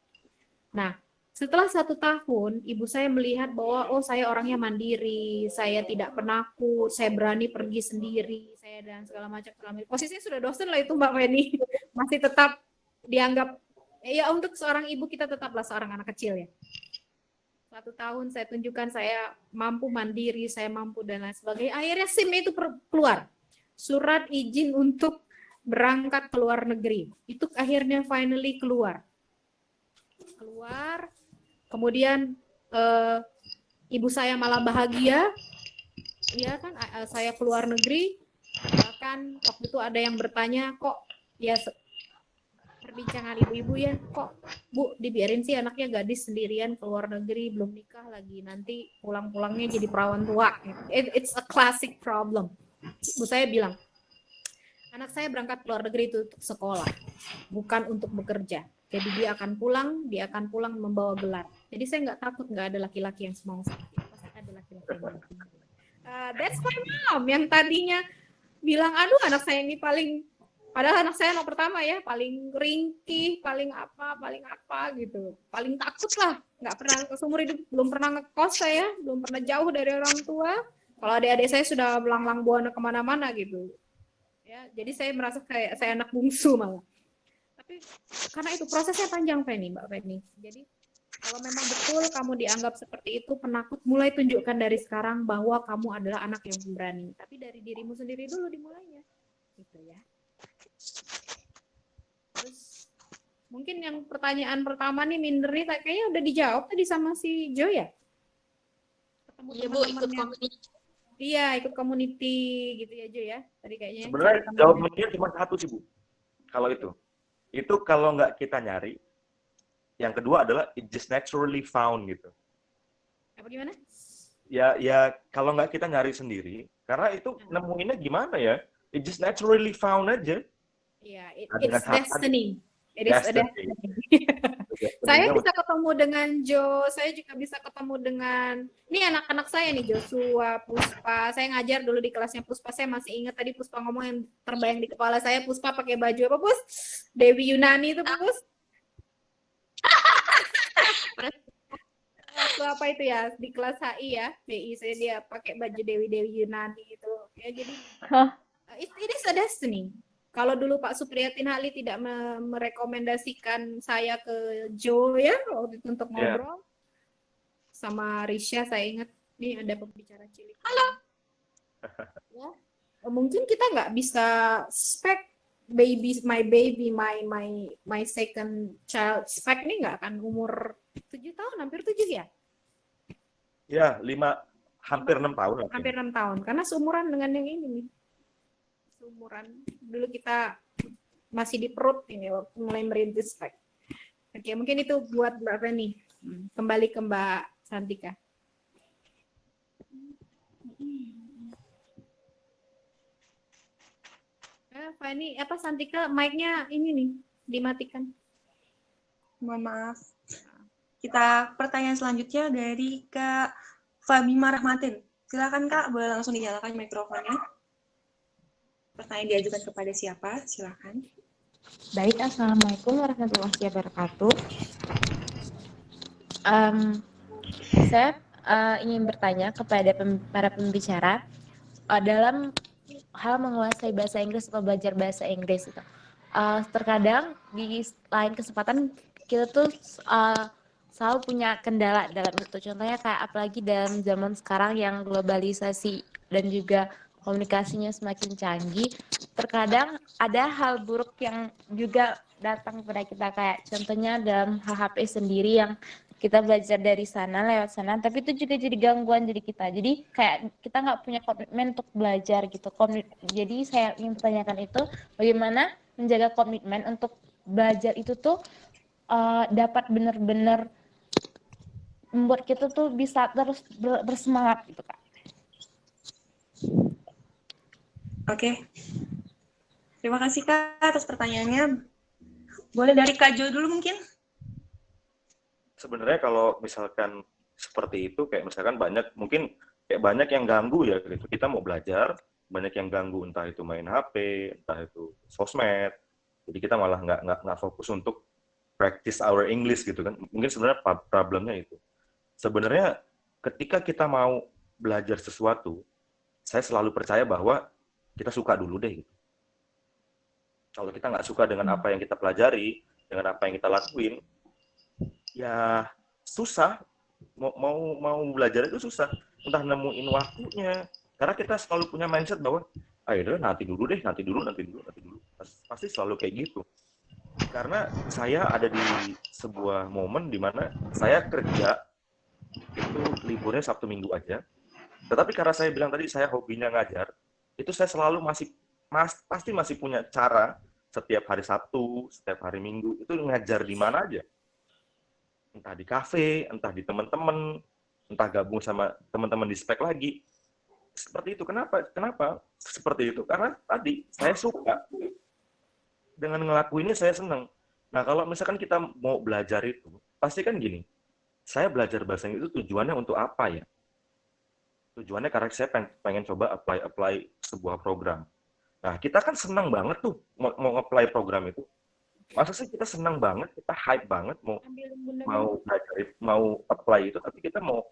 Nah, setelah 1 tahun, ibu saya melihat bahwa oh saya orangnya mandiri, saya tidak penakut, saya berani pergi sendiri, saya dan segala macam. Posisinya sudah dosen lah itu Mbak Feni, masih tetap dianggap ya untuk seorang ibu kita tetaplah seorang anak kecil ya. 1 tahun saya tunjukkan saya mampu mandiri, saya mampu dan lain sebagainya. Akhirnya SIM itu keluar. Surat izin untuk berangkat ke luar negeri. Itu akhirnya finally keluar. Kemudian ibu saya malah bahagia. Ya kan saya keluar negeri. Bahkan waktu itu ada yang bertanya, kok ya perbincangan ibu-ibu ya, kok Bu dibiarin sih anaknya gadis sendirian ke luar negeri, belum nikah lagi, nanti pulang-pulangnya jadi perawan tua. It's a classic problem. Ibu saya bilang, anak saya berangkat ke luar negeri itu untuk sekolah, bukan untuk bekerja. Jadi dia akan pulang membawa gelar. Jadi saya nggak takut nggak ada laki-laki yang mau seperti itu. Pasti ada laki-laki yang mau. That's my mom yang tadinya bilang, aduh anak saya ini padahal anak saya anak pertama ya, paling ringkih, paling apa gitu. Paling takut lah, nggak pernah seumur hidup, belum pernah ngekos saya, belum pernah jauh dari orang tua. Kalau adik-adik saya sudah belang-lang buana kemana-mana gitu. Ya, jadi saya merasa kayak saya anak bungsu malah. Tapi karena itu prosesnya panjang Mbak Feni. Jadi kalau memang betul kamu dianggap seperti itu penakut, mulai tunjukkan dari sekarang bahwa kamu adalah anak yang pemberani. Tapi dari dirimu sendiri dulu dimulainya. Gitu ya. Terus mungkin yang pertanyaan pertama nih minder nih kayaknya udah dijawab tadi sama si Jo ya. Iya Bu, ikut komunitas. Iya, ikut community gitu ya Jo ya. Tadi kayaknya. Sebenarnya jawabannya cuma satu sih Bu. Kalau itu kalau nggak kita nyari. Yang kedua adalah it just naturally found gitu. Apa gimana? Ya kalau nggak kita nyari sendiri, karena itu nemuinnya gimana ya? It just naturally found aja. Iya, it's destiny. It is a destiny. Saya Saya bisa ketemu dengan Jo, saya juga bisa ketemu dengan ini anak-anak saya nih, Joshua, Puspa. Saya ngajar dulu di kelasnya Puspa. Saya masih ingat tadi Puspa ngomong yang terbayang di kepala saya, Puspa pakai baju apa, Pus? Dewi Yunani itu, Pus. Waktu apa itu ya? Di kelas HI ya, BI saya dia pakai baju Dewi Yunani itu. Ya jadi it is a destiny. Kalau dulu Pak Supriyatin Hali tidak merekomendasikan saya ke Jo ya waktu itu untuk ngobrol sama Risha, saya ingat nih ada pembicara cilik. Halo. Ya, mungkin kita nggak bisa spek my second child spek ini nggak akan umur 7 tahun, hampir 7 ya? Ya, hampir 6 tahun lah. Hampir 6 tahun, karena seumuran dengan yang ini nih. Seumuran. Dulu kita masih di perut ini waktu mulai merintis spek. Oke, mungkin itu buat Mbak Feni. Kembali ke Mbak Santika. Feni, Santika, mic-nya ini nih, dimatikan. Mohon maaf. Kita pertanyaan selanjutnya dari Kak Fabima Rahmatin. Silakan Kak, boleh langsung dinyalakan mikrofonnya. Pertanyaan diajukan kepada siapa? Silakan. Baik, Assalamualaikum warahmatullahi wabarakatuh. Saya ingin bertanya kepada para pembicara dalam hal menguasai bahasa Inggris atau belajar bahasa Inggris itu. Terkadang di lain kesempatan kita tuh selalu punya kendala dalam itu. Contohnya kayak apalagi dalam zaman sekarang yang globalisasi dan juga komunikasinya semakin canggih, terkadang ada hal buruk yang juga datang kepada kita, kayak contohnya dalam HP sendiri yang kita belajar dari sana, lewat sana, tapi itu juga jadi gangguan diri kita. Jadi kayak kita nggak punya komitmen untuk belajar gitu. Jadi saya ingin pertanyakan itu, bagaimana menjaga komitmen untuk belajar itu tuh dapat benar-benar membuat kita tuh bisa terus bersemangat gitu Kak. Oke. Terima kasih Kak atas pertanyaannya. Boleh dari Kak Jo dulu mungkin? Sebenarnya kalau misalkan seperti itu, kayak misalkan banyak yang ganggu ya gitu. Kita mau belajar, banyak yang ganggu, entah itu main HP, entah itu sosmed. Jadi kita malah nggak fokus untuk practice our English gitu kan. Mungkin sebenarnya problemnya itu. Sebenarnya ketika kita mau belajar sesuatu, saya selalu percaya bahwa kita suka dulu deh gitu. Kalau kita nggak suka dengan apa yang kita pelajari, dengan apa yang kita lakuin, ya susah. Mau belajar itu susah. Entah nemuin waktunya. Karena kita selalu punya mindset bahwa, ayo nanti dulu. Pasti selalu kayak gitu. Karena saya ada di sebuah momen di mana saya kerja itu liburnya Sabtu Minggu aja. Tetapi karena saya bilang tadi saya hobinya ngajar, itu saya selalu pasti masih punya cara setiap hari Sabtu, setiap hari Minggu itu ngajar di mana aja. Entah di kafe, entah di teman-teman, entah gabung sama teman-teman di spek lagi. Seperti itu. Kenapa seperti itu? Karena tadi saya suka. Dengan ngelakuinnya saya senang. Nah, kalau misalkan kita mau belajar itu, pasti kan gini, saya belajar bahasa Inggris itu tujuannya untuk apa ya? Tujuannya karena saya pengen coba apply sebuah program. Nah, kita kan senang banget tuh mau apply program itu. Masa sih kita senang banget, kita hype banget mau belajar, mau apply itu, tapi kita mau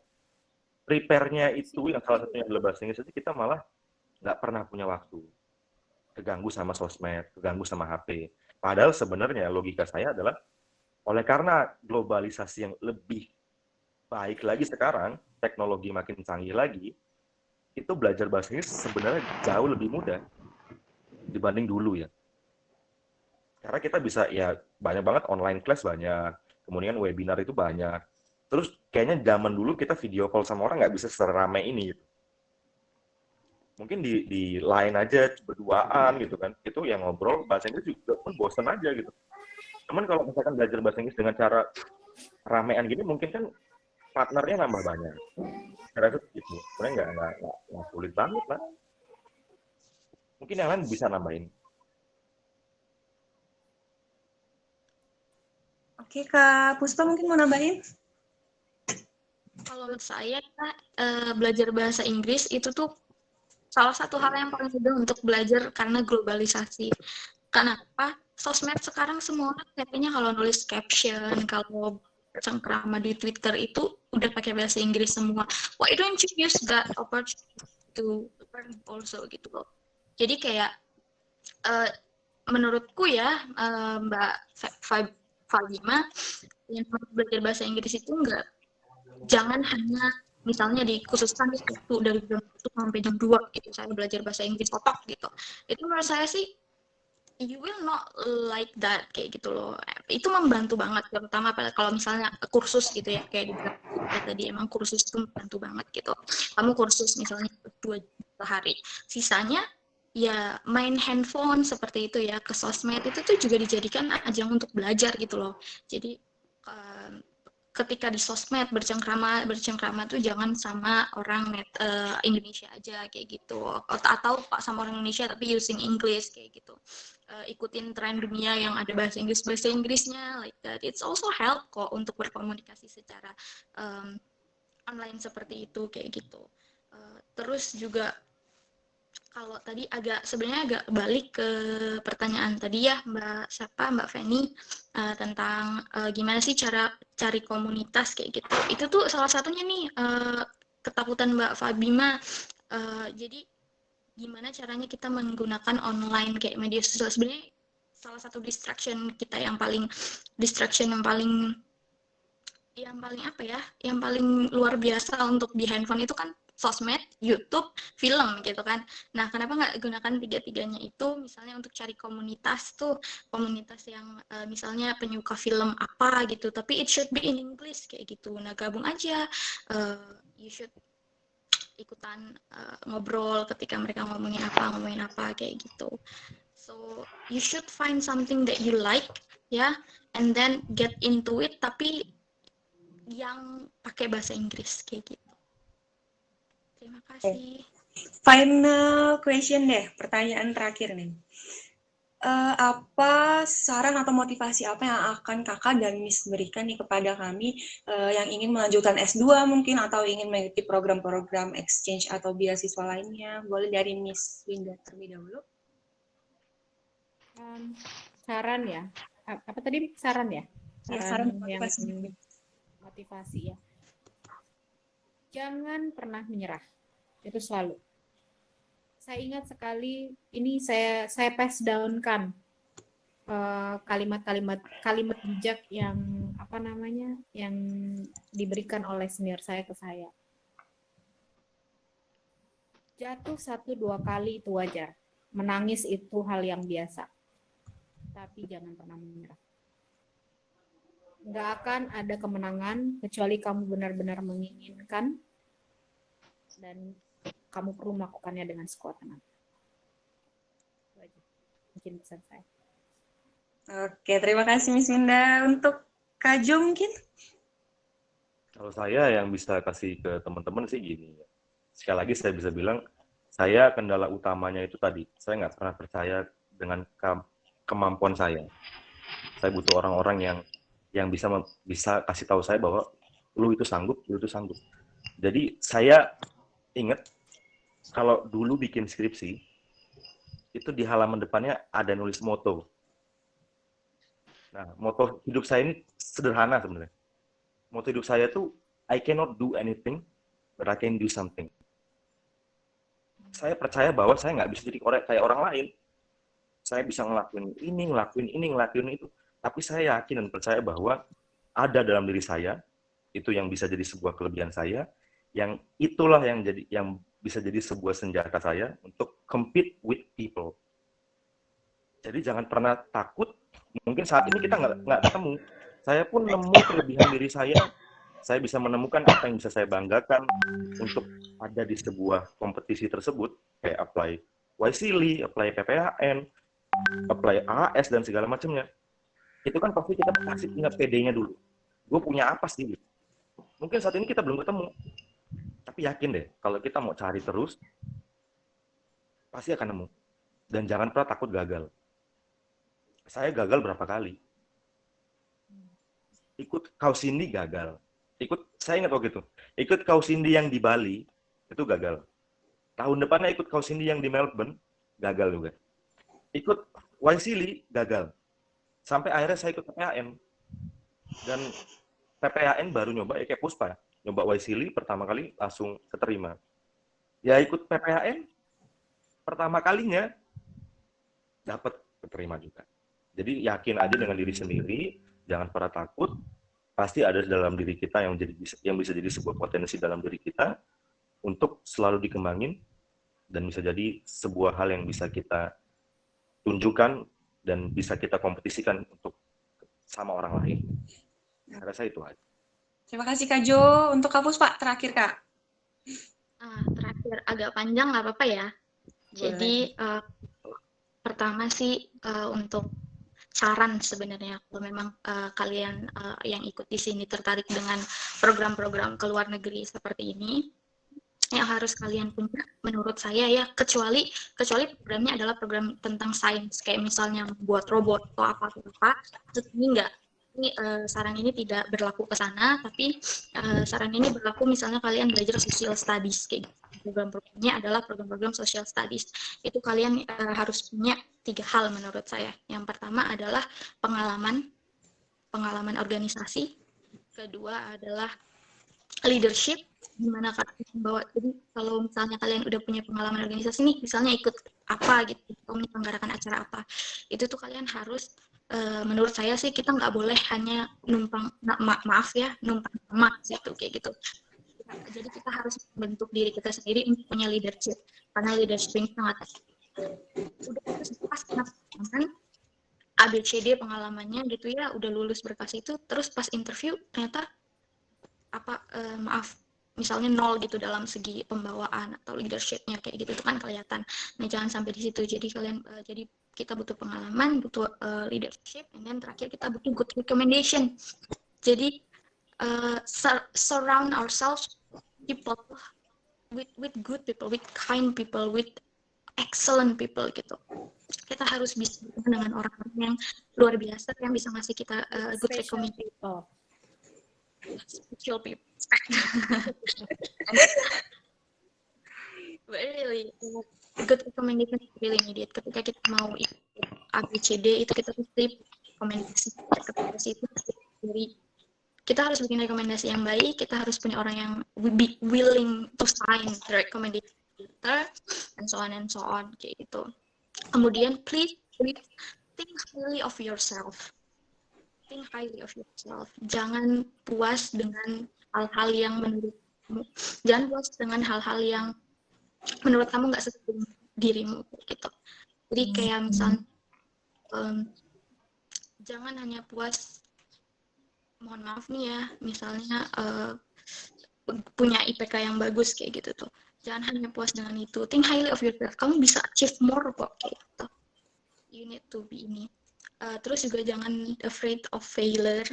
prepare-nya itu yang salah satunya adalah bahasa Inggris, kita malah nggak pernah punya waktu. Keganggu sama sosmed, keganggu sama HP. Padahal sebenarnya logika saya adalah oleh karena globalisasi yang lebih baik lagi sekarang, teknologi makin canggih lagi, itu belajar bahasa Inggris sebenarnya jauh lebih mudah dibanding dulu ya. Karena kita bisa ya banyak banget online class banyak, kemudian webinar itu banyak. Terus kayaknya zaman dulu kita video call sama orang nggak bisa seramai ini gitu. Mungkin di line aja berduaan gitu kan, itu yang ngobrol bahasa Inggris juga pun bosan aja gitu. Cuman kalau misalkan belajar bahasa Inggris dengan cara ramean gini, mungkin kan partnernya nambah banyak. Saya rasa gitu. Sebenarnya nggak sulit banget lah. Mungkin yang lain bisa nambahin. Oke, Kak Puspa mungkin mau nambahin? Kalau menurut saya, belajar bahasa Inggris itu tuh salah satu hal yang paling mudah untuk belajar karena globalisasi. Kenapa? Sosmed sekarang semua kayaknya kalau nulis caption, kalau cengkrama di Twitter itu udah pakai bahasa Inggris semua. Why don't you use that opportunity to learn also gitu loh. Jadi kayak menurutku ya Mbak Fagima, yang belajar bahasa Inggris itu jangan hanya misalnya dikhususkan di waktu dari jam 1 sampai jam 2 gitu saya belajar bahasa Inggris otak gitu. Itu menurut saya sih you will not like that kayak gitu loh. Itu membantu banget terutama kalau misalnya kursus gitu ya kayak dibilang tadi emang kursus itu membantu banget gitu. Kamu kursus misalnya 2 hari. Sisanya ya main handphone seperti itu ya ke sosmed itu tuh juga dijadikan ajang untuk belajar gitu loh. Jadi ketika di sosmed bercengkrama tuh jangan sama orang Indonesia aja kayak gitu atau sama orang Indonesia tapi using English kayak gitu. Ikutin tren dunia yang ada bahasa Inggrisnya like that. It's also help kok untuk berkomunikasi secara online seperti itu kayak gitu. Terus juga kalau tadi sebenarnya agak balik ke pertanyaan tadi ya Mbak Feni tentang gimana sih cara cari komunitas kayak gitu. Itu tuh salah satunya nih ketakutan Mbak Fabima. Jadi gimana caranya kita menggunakan online kayak media sosial. Sebenarnya salah satu distraction kita yang paling apa ya? Yang paling luar biasa untuk di handphone itu kan sosmed, YouTube, film gitu kan. Nah, kenapa nggak gunakan tiga-tiganya itu misalnya untuk cari komunitas yang misalnya penyuka film apa gitu, tapi it should be in English kayak gitu. Nah, gabung aja, you should ikutan ngobrol ketika mereka ngomongin apa kayak gitu. So, you should find something that you like ya, and then get into it tapi yang pakai bahasa Inggris kayak gitu. Terima kasih. Final question deh, pertanyaan terakhir nih. apa saran atau motivasi apa yang akan kakak dan Miss berikan nih kepada kami yang ingin melanjutkan S2 mungkin atau ingin mengikuti program-program exchange atau beasiswa lainnya? Boleh dari Miss Winda terlebih dahulu. Saran ya, apa tadi saran ya? Ya, saran yang motivasi. motivasi ya. Jangan pernah menyerah. Itu selalu. Saya ingat sekali ini saya pass down-kan kalimat bijak yang yang diberikan oleh senior saya ke saya. Jatuh 1-2 kali itu wajar. Menangis itu hal yang biasa. Tapi jangan pernah menyerah. Nggak akan ada kemenangan kecuali kamu benar-benar menginginkan dan kamu perlu melakukannya dengan sekuat tenaga. Mungkin pesan saya. Oke, terima kasih Miss Winda. Untuk Kak Jo mungkin? Kalau saya yang bisa kasih ke teman-teman sih gini. Sekali lagi saya bisa bilang, saya kendala utamanya itu tadi. Saya nggak pernah percaya dengan kemampuan saya. Saya butuh orang-orang yang bisa kasih tahu saya bahwa lu itu sanggup. Jadi saya ingat kalau dulu bikin skripsi, itu di halaman depannya ada nulis moto. Nah, moto hidup saya ini sederhana sebenarnya. Moto hidup saya tuh, I cannot do anything, but I can do something. Saya percaya bahwa saya nggak bisa jadi kayak orang lain. Saya bisa ngelakuin ini, ngelakuin itu. Tapi saya yakin dan percaya bahwa ada dalam diri saya, itu yang bisa jadi sebuah kelebihan saya, yang itulah yang bisa jadi sebuah senjata saya untuk compete with people. Jadi jangan pernah takut. Mungkin saat ini kita nggak ketemu. Saya pun nemu kelebihan diri saya bisa menemukan apa yang bisa saya banggakan untuk ada di sebuah kompetisi tersebut, kayak apply YSEALI, apply PPHN, apply AS, dan segala macamnya. Itu kan pasti kita kasih punya PD-nya dulu. Gue punya apa sih? Mungkin saat ini kita belum ketemu. Tapi yakin deh, kalau kita mau cari terus, pasti akan nemu. Dan jangan pernah takut gagal. Saya gagal berapa kali. Ikut Kausindi gagal. Saya ingat waktu itu. Ikut Kausindi yang di Bali, itu gagal. Tahun depannya ikut Kausindi yang di Melbourne, gagal juga. Ikut YSEALI, gagal. Sampai akhirnya saya ikut PPHN. Dan PPHN baru nyoba, kayak Puspa. Nyoba YSEALI pertama kali langsung keterima. Ya ikut PPHN, pertama kalinya dapat keterima juga. Jadi yakin aja dengan diri sendiri, jangan pernah takut. Pasti ada dalam diri kita yang bisa jadi sebuah potensi dalam diri kita untuk selalu dikembangin dan bisa jadi sebuah hal yang bisa kita tunjukkan dan bisa kita kompetisikan untuk sama orang lain. Saya rasa itu aja. Terima kasih Kak Jo. Untuk Kak Puspa, terakhir Kak. Terakhir agak panjang nggak apa-apa ya. Jadi pertama sih untuk saran sebenarnya kalau memang kalian yang ikut di sini tertarik dengan program-program ke luar negeri seperti ini, yang harus kalian punya menurut saya ya, kecuali programnya adalah program tentang sains kayak misalnya membuat robot atau apa ini enggak. Ini saran ini tidak berlaku ke sana, tapi saran ini berlaku misalnya kalian belajar social studies kayak gitu. Program-programnya adalah program-program social studies. Itu kalian harus punya 3 hal menurut saya. Yang pertama adalah pengalaman organisasi. Kedua adalah leadership, gimana kalian membawa. Jadi kalau misalnya kalian udah punya pengalaman organisasi nih, misalnya ikut apa gitu, atau menyelenggarakan acara apa, itu tuh kalian harus menurut saya sih kita nggak boleh hanya numpang numpang sama gitu kayak gitu. Jadi kita harus membentuk diri kita sendiri untuk punya leadership, karena leadership ini sangat udah itu pas kan ABCD pengalamannya gitu ya, udah lulus berkas itu, terus pas interview ternyata misalnya 0 gitu dalam segi pembawaan atau leadershipnya kayak gitu itu kan kelihatan. Nah jangan sampai di situ. Jadi jadi kita butuh pengalaman, butuh leadership, dan terakhir kita butuh good recommendation. Jadi surround ourselves people with good people, with kind people, with excellent people gitu. kita harus bisa berteman dengan orang-orang yang luar biasa yang bisa ngasih kita good Special recommendation. people. Special people. But really, good recommendation is really needed. Ketika kita mau ikut ABCD itu kita pasti rekomendasi itu dari kita harus bikin rekomendasi yang baik. Kita harus punya orang yang be willing to sign the recommendation letter and so on kayak gitu. Kemudian please think highly of yourself. Think highly of yourself. Jangan puas dengan hal-hal yang jangan puas dengan hal-hal yang menurut kamu nggak sesuai dengan dirimu gitu. Jadi kayak misalnya jangan hanya puas, mohon maaf nih ya, misalnya punya IPK yang bagus kayak gitu tuh. Jangan hanya puas dengan itu. Think highly of yourself. Kamu bisa achieve more kok kayak gitu. You need to be ini. Terus juga jangan afraid of failure.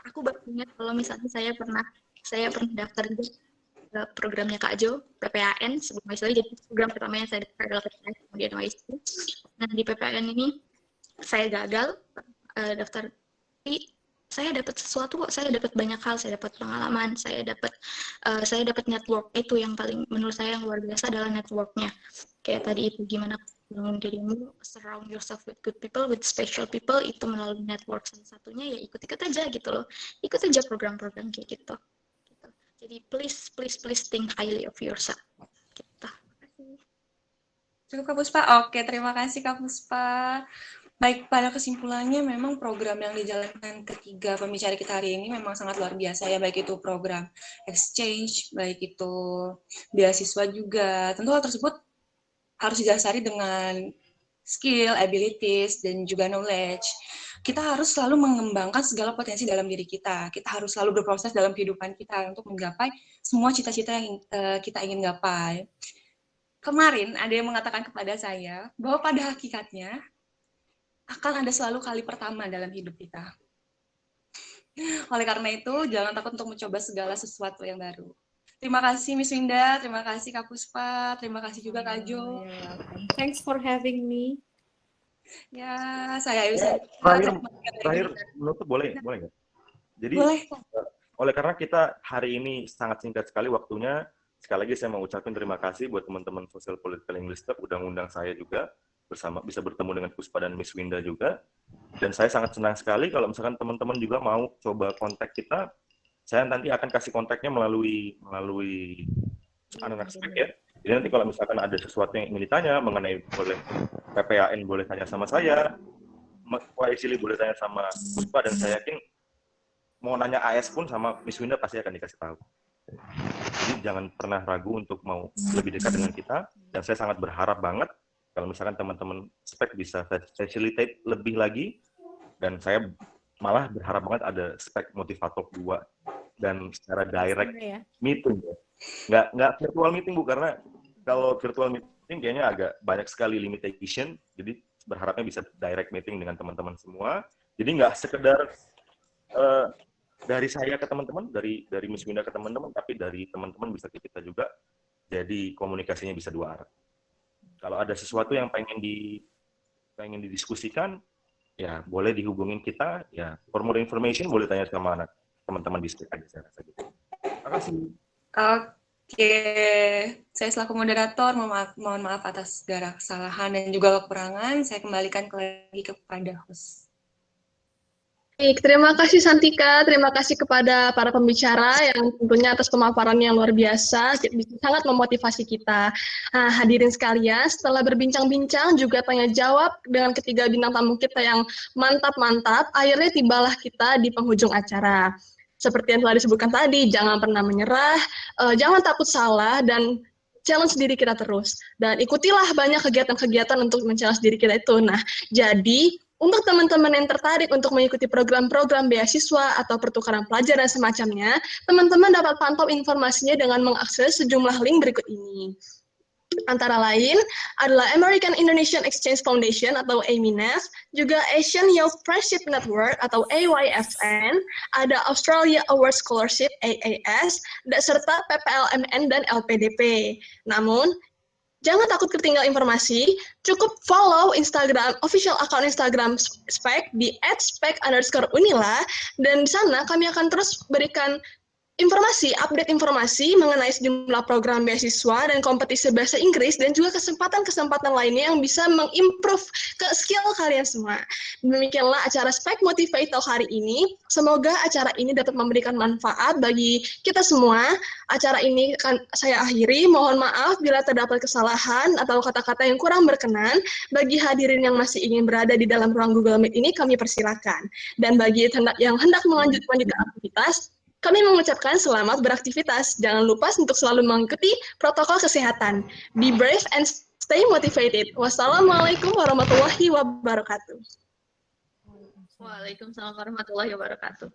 Aku baru ingat kalau misalnya saya pernah daftar juga programnya Kak Jo, PPAN, sebelum YSW. Jadi program pertama yang saya daftar adalah PPAN, kemudian YSW. Nah, di PPAN ini saya gagal daftar, tapi saya dapat sesuatu kok. Saya dapat banyak hal, saya dapat pengalaman, saya dapat network. Itu yang paling menurut saya yang luar biasa adalah networknya. Kayak tadi itu gimana bangun dirimu, surround yourself with good people, with special people, itu melalui network. Salah satunya ya ikut-ikut aja gitu loh. Ikut aja program-program kayak gitu. Jadi please think highly of yourself. Gitu. Cukup Kak Puspa? Oke, terima kasih Kak Puspa. Baik, pada kesimpulannya memang program yang dijalankan ketiga pembicara kita hari ini memang sangat luar biasa ya, baik itu program exchange, baik itu beasiswa juga. Tentu hal tersebut harus didasari dengan skill, abilities, dan juga knowledge. Kita harus selalu mengembangkan segala potensi dalam diri kita. Kita harus selalu berproses dalam kehidupan kita untuk menggapai semua cita-cita yang kita ingin gapai. Kemarin ada yang mengatakan kepada saya bahwa pada hakikatnya akan ada selalu kali pertama dalam hidup kita. Oleh karena itu, jangan takut untuk mencoba segala sesuatu yang baru. Terima kasih Miss Winda, terima kasih Kak Puspa, terima kasih juga Kak Jo. Thanks for having me. Ya, saya bisa. Terakhir menutup boleh nggak? Jadi Boleh. oleh karena kita hari ini sangat singkat sekali waktunya, sekali lagi saya mau ucapin terima kasih buat teman-teman Social Political English Club udah ngundang saya juga, bisa bertemu dengan Puspa dan Miss Winda juga. Dan saya sangat senang sekali kalau misalkan teman-teman juga mau coba kontak kita. Saya nanti akan kasih kontaknya melalui anak-anak spek ya. Jadi nanti kalau misalkan ada sesuatu yang ingin ditanya mengenai boleh PPAN boleh tanya sama saya, YSili boleh tanya sama Puspa, dan saya yakin mau nanya AS pun sama Miss Winda pasti akan dikasih tahu. Jadi jangan pernah ragu untuk mau lebih dekat dengan kita, dan saya sangat berharap banget kalau misalkan teman-teman spek bisa facilitate lebih lagi, dan saya malah berharap banget ada spek motivator 2 dan secara direct meeting ya. Nggak virtual meeting Bu, karena kalau virtual meeting kayaknya agak banyak sekali limitation, jadi berharapnya bisa direct meeting dengan teman-teman semua. Jadi nggak sekedar dari saya ke teman-teman, dari Miss Winda ke teman-teman, tapi dari teman-teman bisa ke kita juga. Jadi komunikasinya bisa dua arah. Kalau ada sesuatu yang pengen didiskusikan, ya boleh dihubungin kita. Ya, for more information boleh tanya sama anak teman-teman di spek aja saya rasa gitu. Terima kasih. Oke, saya selaku moderator mohon maaf atas segala kesalahan dan juga kekurangan. Saya kembalikan lagi kepada host. Baik, terima kasih Santika, terima kasih kepada para pembicara yang tentunya atas pemaparan yang luar biasa, sangat memotivasi kita. Nah, hadirin sekalian, setelah berbincang-bincang juga tanya jawab dengan ketiga bintang tamu kita yang mantap-mantap, akhirnya tibalah kita di penghujung acara. Seperti yang telah disebutkan tadi, jangan pernah menyerah, jangan takut salah, dan challenge diri kita terus. Dan ikutilah banyak kegiatan-kegiatan untuk men-challenge diri kita itu. Nah, jadi untuk teman-teman yang tertarik untuk mengikuti program-program beasiswa atau pertukaran pelajar dan semacamnya, teman-teman dapat pantau informasinya dengan mengakses sejumlah link berikut ini. Antara lain adalah American Indonesian Exchange Foundation atau AMINEF, juga Asian Youth Friendship Network atau AYFN, ada Australia Award Scholarship AAS, serta PPLMN dan LPDP. Namun, Jangan takut ketinggalan informasi, cukup follow Instagram, official account Instagram SPEK di @spek_unila, dan di sana kami akan terus berikan update informasi mengenai sejumlah program beasiswa dan kompetisi bahasa Inggris, dan juga kesempatan-kesempatan lainnya yang bisa mengimprove ke skill kalian semua. Demikianlah acara Spek Motivate Talk hari ini. Semoga acara ini dapat memberikan manfaat bagi kita semua. Acara ini akan saya akhiri. Mohon maaf bila terdapat kesalahan atau kata-kata yang kurang berkenan. Bagi hadirin yang masih ingin berada di dalam ruang Google Meet ini, kami persilakan. Dan bagi yang hendak melanjutkan aktivitas, kami mengucapkan selamat beraktivitas. Jangan lupa untuk selalu mengikuti protokol kesehatan. Be brave and stay motivated. Wassalamualaikum warahmatullahi wabarakatuh. Waalaikumsalam warahmatullahi wabarakatuh.